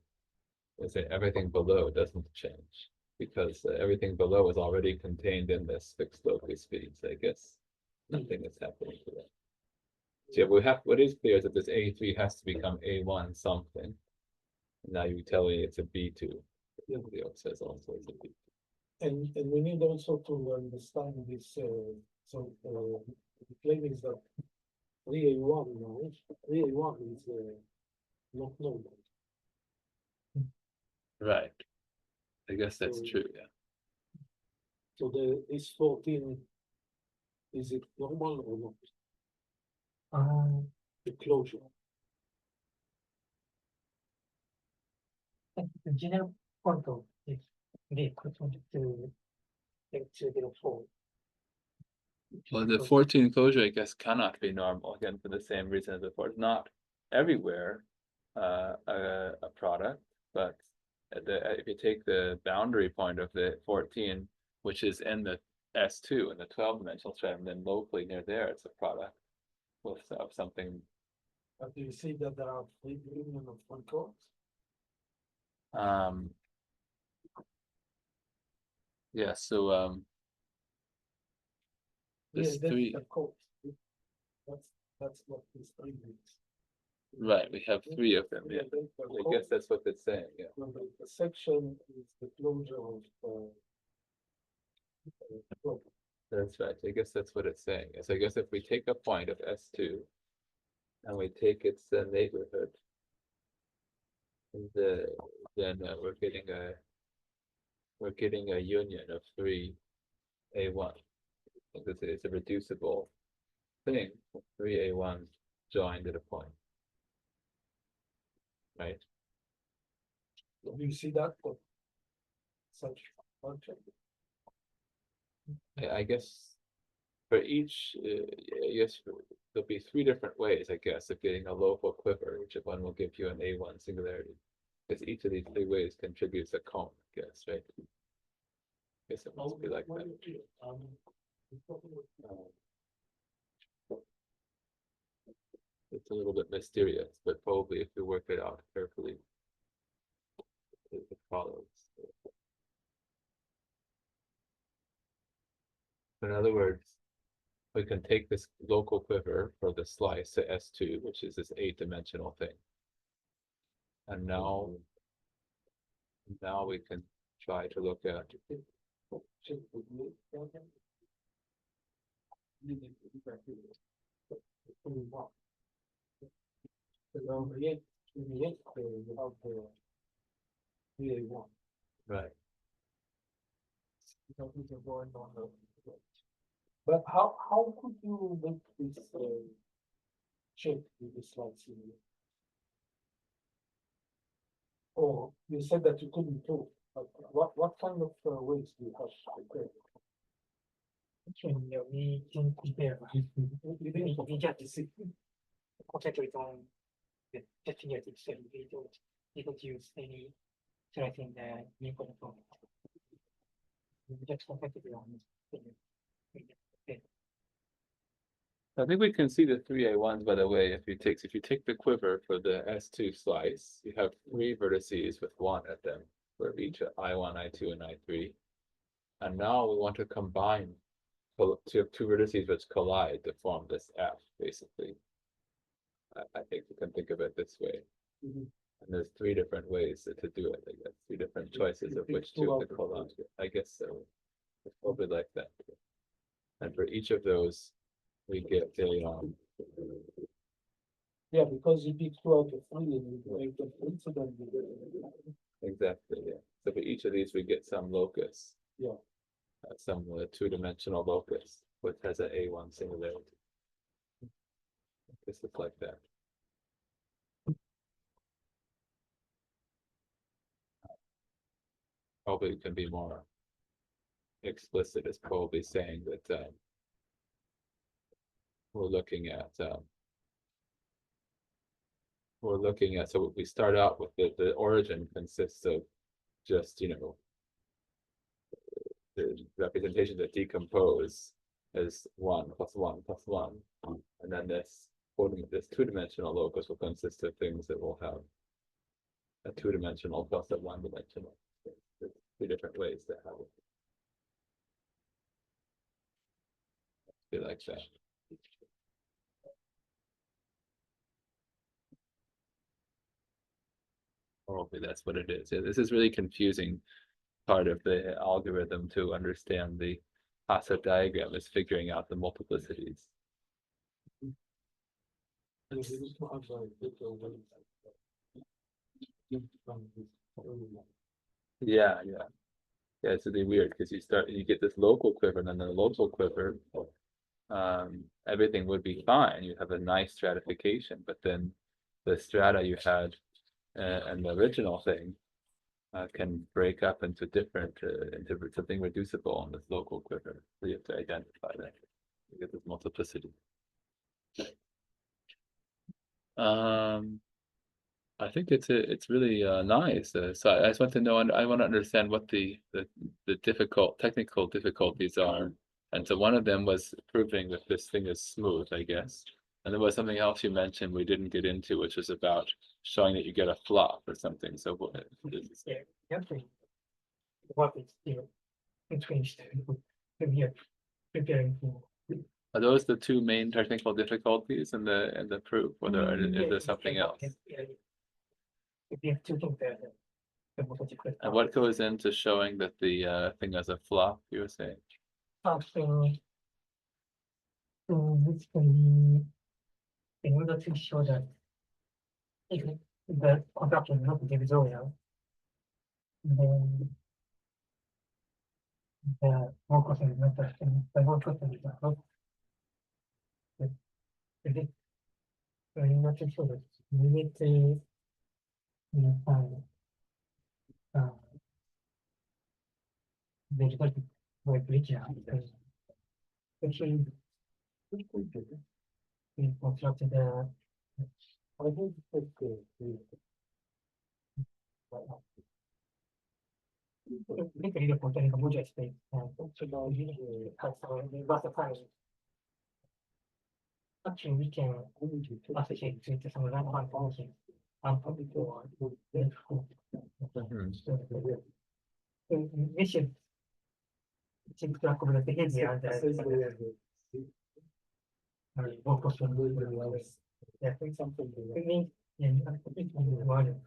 is that everything below doesn't change because everything below is already contained in this fixed locus speed. So I guess nothing is happening to that. So yeah, what is clear is that this A3 has to become A1 something. Now you tell me it's a B2. Yeah. Leo says also it's a B2. And we need also to understand this, so the claim is that 3A1 now, 3A1 is not normal. Right. I guess that's So- true, yeah. So this 14, is it normal or not? The closure. The general contour is the equivalent to 204. Well, the 14 closure, I guess, cannot be normal, again, for the same reason as before. It's not everywhere a product, but if you take the boundary point of the 14, which is in the S2, in the 12-dimensional stratum, then locally near there, it's a product of something. But do you see that there are 3 union of 1 chord? Yeah, so this Yeah, 3, that's the chord. That's what this 3 means. right, we have 3 of them, yeah. that's the I chord. guess that's what it's saying, yeah. The section is the closure of chord. That's right. I guess that's what it's saying. So I guess if we take a point of S2 and we take its neighborhood, then we're getting a union of 3A1. It's a reducible thing. 3A1 joined at a point, right? Do you see that for such function? I guess for each, I guess there'll be 3 different ways, I guess, of getting a local quiver, which one will give you an A1 singularity. Because each of these 3 ways contributes a cone, I guess, right? I guess it must be like that. It's a little bit mysterious, but probably if you work it out carefully, it follows. In other words, we can take this local quiver for the slice to S2, which is this 8-dimensional thing. And now we can try to look at right. But how could you make this shape with the slides here. Or you said that you couldn't prove. What kind of ways do you have to compare? Actually, we can compare. We just concentrate on the definitive set. We don't use any tracing the important form. We just concentrate on the I think we can see the 3A1s, by the way, if you take the quiver for the S2 slice, you have 3 vertices with 1 at them for each I1, I2, and I3. And now we want to combine to have 2 vertices which collide to form this F, basically. I think you can think of it this way. Mhm. And there's 3 different ways to do it, I guess, 3 different choices of which 2 to collide. I guess so. It's probably like that. And for each of those, we get a Yeah, because you pick 2 out of 3 and you make them incident. exactly, yeah. So for each of these, we get some locus. Yeah. Some 2-dimensional locus, which has an A1 singularity. This looks like that. Probably can be more explicit. It's probably saying that we're looking at so we start out with the origin consists of just the representations that decompose as 1 plus 1 plus 1, and then this 2-dimensional locus will consist of things that will have a 2-dimensional plus a 1-dimensional. There's 3 different ways to have it. Be like that. Probably that's what it is. Yeah, this is really confusing part of the algorithm to understand the Hasse diagram is figuring out the multiplicities. Yeah, it's really weird because you get this local quiver, and then the local quiver, everything would be fine. You have a nice stratification, but then the strata you had and the original thing can break up into into something reducible on this local quiver. So you have to identify that. You get this multiplicity. I think it's really nice. So I just want to know, and I want to understand what the technical difficulties are. And so one of them was proving that this thing is smooth, I guess. And there was something else you mentioned we didn't get into, which was about showing that you get a flop or something. So what is yeah, definitely. What is between we are preparing for. are those the 2 main technical difficulties in the proof, or is there something else? We have 2 things there. And what goes into showing that the thing has a flop, you were saying? So basically, in order to show that if the contraction is not divisorial, then the more constant is not the more constant is not. So in order to show that, we need to find the result by bridge because actually we constructed the I think that literally the containing a moduli space and has some files. Actually, we can associate it to some random function and probably go on. So we should keep track of the behavior and work on some. Yeah, I think something. It means, yeah, I think one.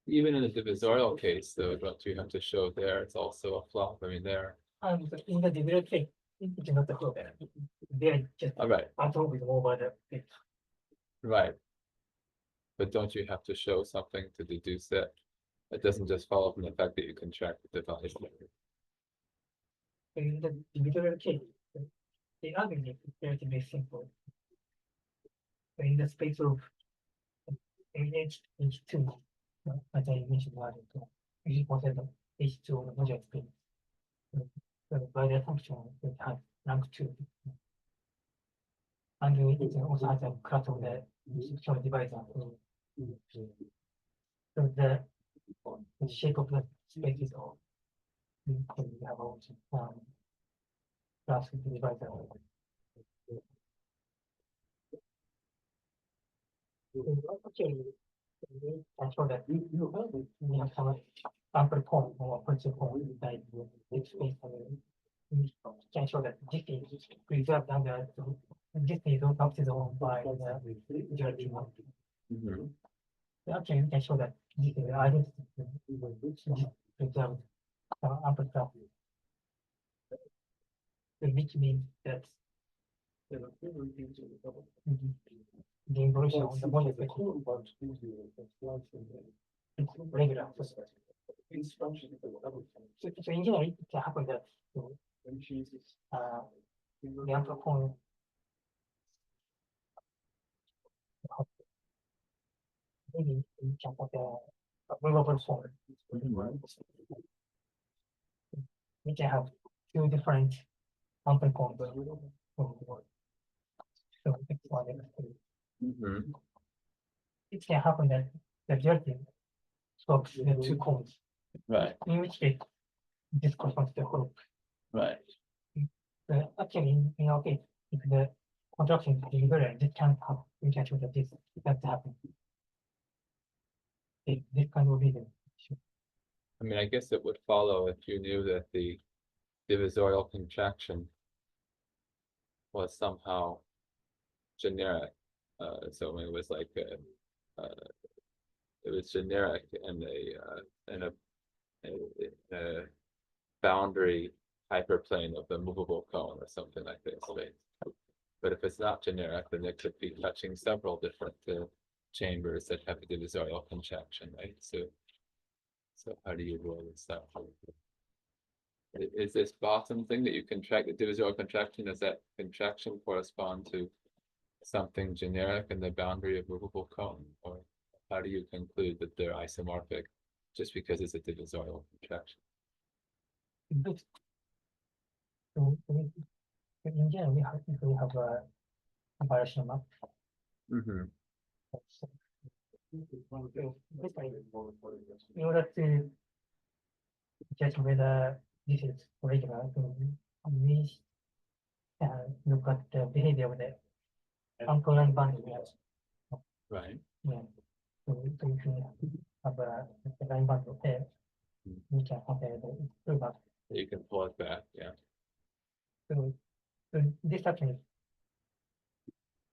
Even in the divisorial case, though, what you have to show there, it's also a flop. I mean, there. In the developed case, it's not the whole. They're just All right. at all with over the. Right. But don't you have to show something to deduce that? It doesn't just follow from the fact that you contract the device. In the individual case, the argument is relatively simple. In the space of H2, as I mentioned earlier, we consider H2 on the module space. By the function, it has rank 2. And it also has a class of the sectional divisor. So the shape of the space is all. We have also class of the divisor. Actually, I show that we have some sample point or principal point that it's space. We can show that this is preserved under this is adopted on by the duality one. Actually, we can show that this is identity preserved upper stuff. Which means that the involution on the module it's regular. So in general, it can happen that the upper point maybe we can have a movable form. We can have two different upper points. So it's one it can happen that the duality swaps the two cones. Right, In which case, this corresponds to the whole. right. Actually, in our case, if the contraction is invariant, this can't happen. We can show that this has to happen. This kind of reason. I mean, I guess it would follow if you knew that the divisorial contraction was somehow generic. So it was like it was generic in a boundary hyperplane of the movable cone or something like this. But if it's not generic, then it could be touching several different chambers that have a divisorial contraction, right? So how do you roll this out? Is this bottom thing that you contract, the divisorial contraction, does that contraction correspond to something generic in the boundary of movable cone? Or how do you conclude that they're isomorphic just because it's a divisorial contraction? So in general, we have a variation map. In order to judge whether this is regular, we look at the behavior of the unprolonged band. Right. Yeah. So if we have a line band of there, we can compare the product. You can pull it back, yeah. So this actually,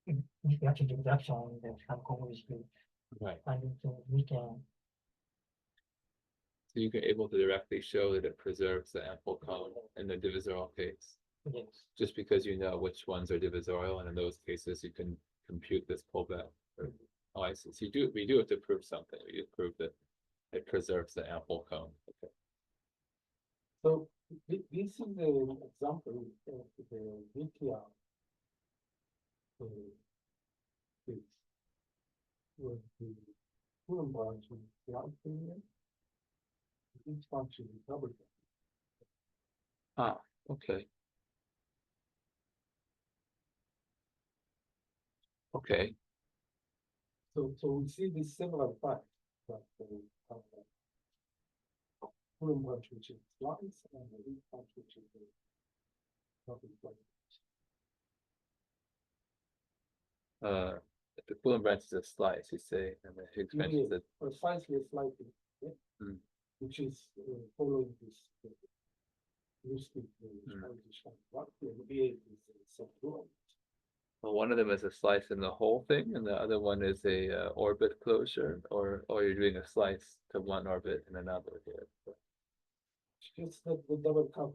this actually gives action on the convolution. Right. And so we can. So you can able to directly show that it preserves the ample cone in the divisorial case. Yes. Just because you know which ones are divisorial, and in those cases you can compute this pullback. Oh, I see. So we do have to prove something. We do prove that it preserves the ample cone. Okay. So this is the example of the VTR case where the Coulomb branch is one period, each function is double. Ah, okay. Okay. So we see these several facts that Coulomb branch which is twice and the each branch which is double. The Coulomb branch is a slice, you say, and the Higgs branch is a Precisely a slightly, which is following this loosely well, one of them is a slice in the whole thing, and the other one is a orbit closure, or you're doing a slice to one orbit and another here. It's the double cover.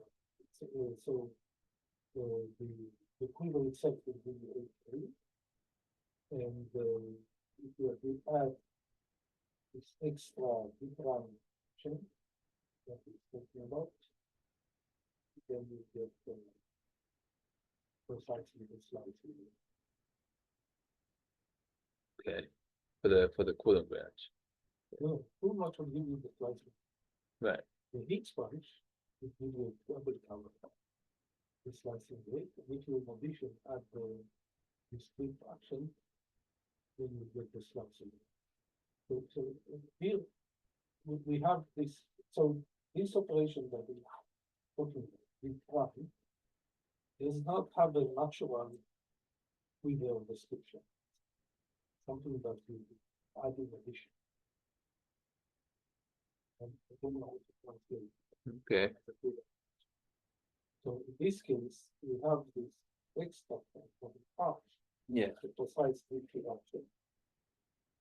So the quiver itself will be A3, and if we add this extra differentiation that we're talking about, then we get precisely the slice. Okay, for the coolant branch, No, too much will give you the slice. right? The heat sponge will give you a double cover. The slicing rate, which will addition at the discrete fraction, then you get the slicing. So here we have this, so this operation that we have, talking with one, does not have a natural Weaver description. Something that we add in addition. And I don't know how to translate. Okay, So in this case, we have this extra from the part. yeah. The precise interaction.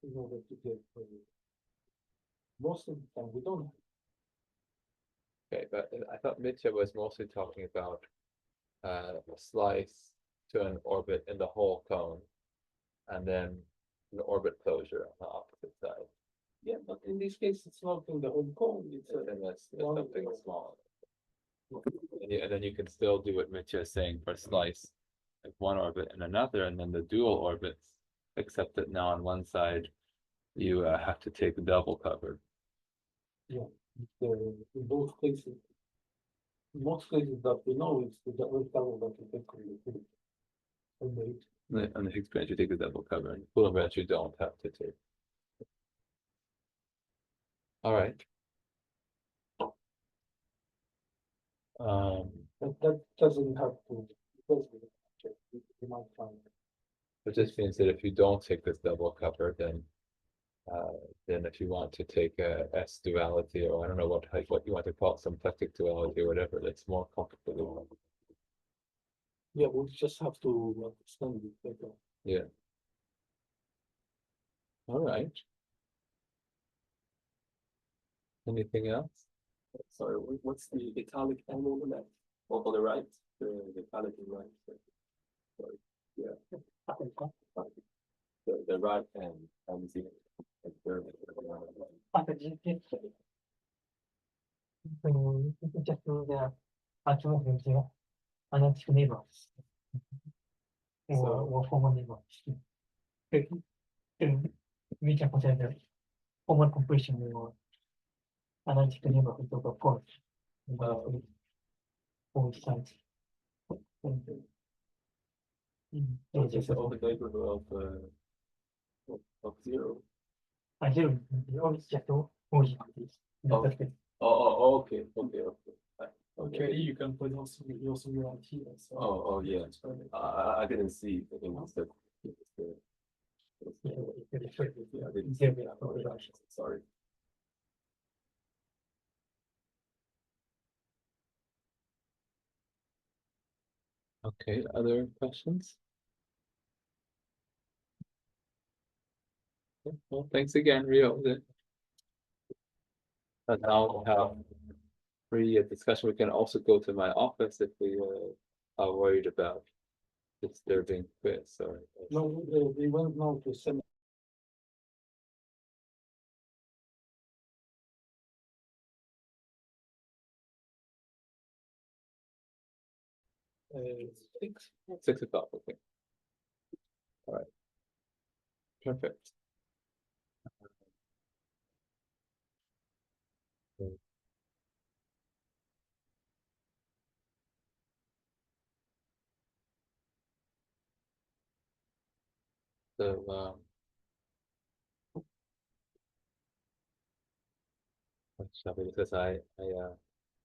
In order to get most of the time we don't. Okay, but I thought Mitya was mostly talking about a slice to an orbit in the whole cone, and then an orbit closure on the opposite side. Yeah, but in this case, it's not in the whole cone, it's And that's one something cone. small. And then you can still do what Mitya is saying for slice, like one orbit and another, and then the dual orbits, except that now on one side, you have to take double cover. in both cases. In most cases that we know, it's the double cover that we take on the field. On the Higgs branch, you take the double cover, and coolant branch, you don't have to take. All right. But that doesn't have to, because we might find. It just means that if you don't take this double cover, then if you want to take a S duality, or I don't know what you want to call it, symplectic duality or whatever, that's more complicated. Yeah, we just have to understand it better. Yeah. All right. Anything else? Sorry, what's the italic M on the left? Or on the right? The italic in right. Sorry. Yeah. The right and the just the argument with the analytic neighbors. Or formal neighbors. We can consider the formal completion or analytic neighborhood of a point. Both sides. So just all the neighborhood of zero. I do, the always just origin of this. Oh, okay. Okay, you can put also your singularity. Oh, yeah. I didn't see. I think it's the. Yeah, I didn't see. Sorry. Okay, other questions? Okay, well, thanks again, Rio. And now we'll have free discussion. We can also go to my office if we are worried about disturbing Chris or. No, we went now to send. Uh, 6. 6 o'clock, okay. All right. Perfect. So, what shall we, because I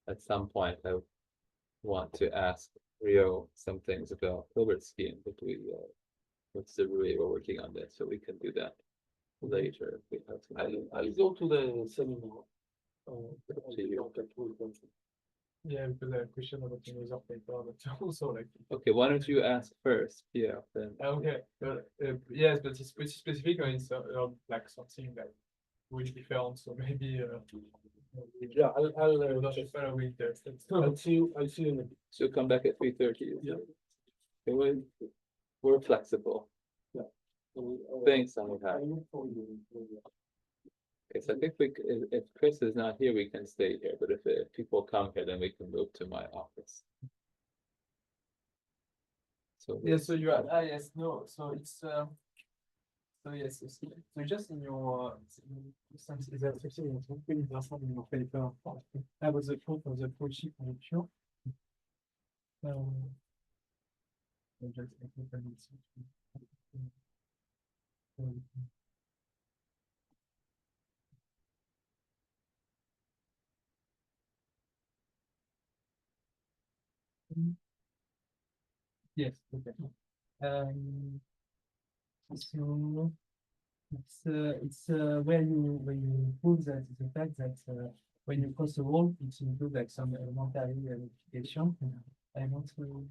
at some point I want to ask Rio some things about Hilbert's scheme, but what's the way we're working on this, so we can do that later if we have to. I'll go to the seminar. To you. Yeah, because I have a question about the user paper, but also like. Okay, why don't you ask first? Yeah, then. Okay, yes, but it's pretty specific, and it's like something that will be found, so maybe. Yeah, I'll Not just follow with the. I'll see you in a bit. So come back at 3:30. Yeah. Okay, we're flexible. Yeah. Thanks, Samiha. Okay, so I think if Chris is not here, we can stay here, but if people come here, then we can move to my office. So. Yeah, so you are, yes, no, so it's, so yes, so just in your, since it's a really important in your paper, that was the proof of the approaching conjecture. Just yes, okay. So it's where you prove that the fact that when you cross a wall, it includes like some elementary verification. I want to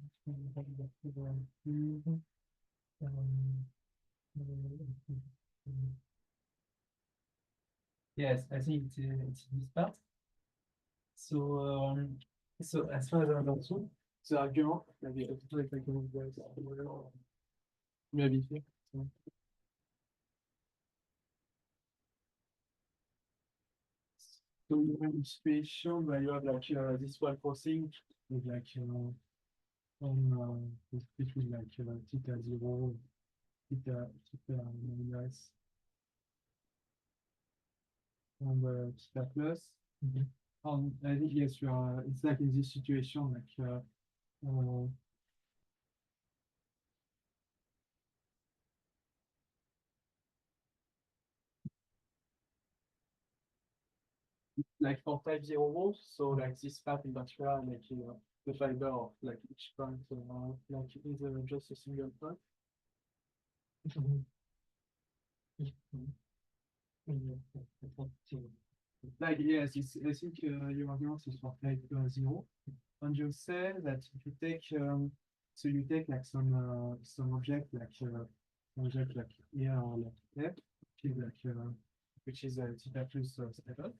yes, I think it's this part. So so as far as I understood, the argument, maybe if I can maybe here. So you have a situation where you have like this one crossing with like between like theta 0, theta minus, and theta plus. And I think yes, you are. It's like in this situation, like for type 0 volts, so like this path in particular, like the fiber of like each point, like is just a single point. Like yes, it's, I think your argument is for type 0, and you say that if you take so you take like some object like object like here or like F, which is like theta plus 7.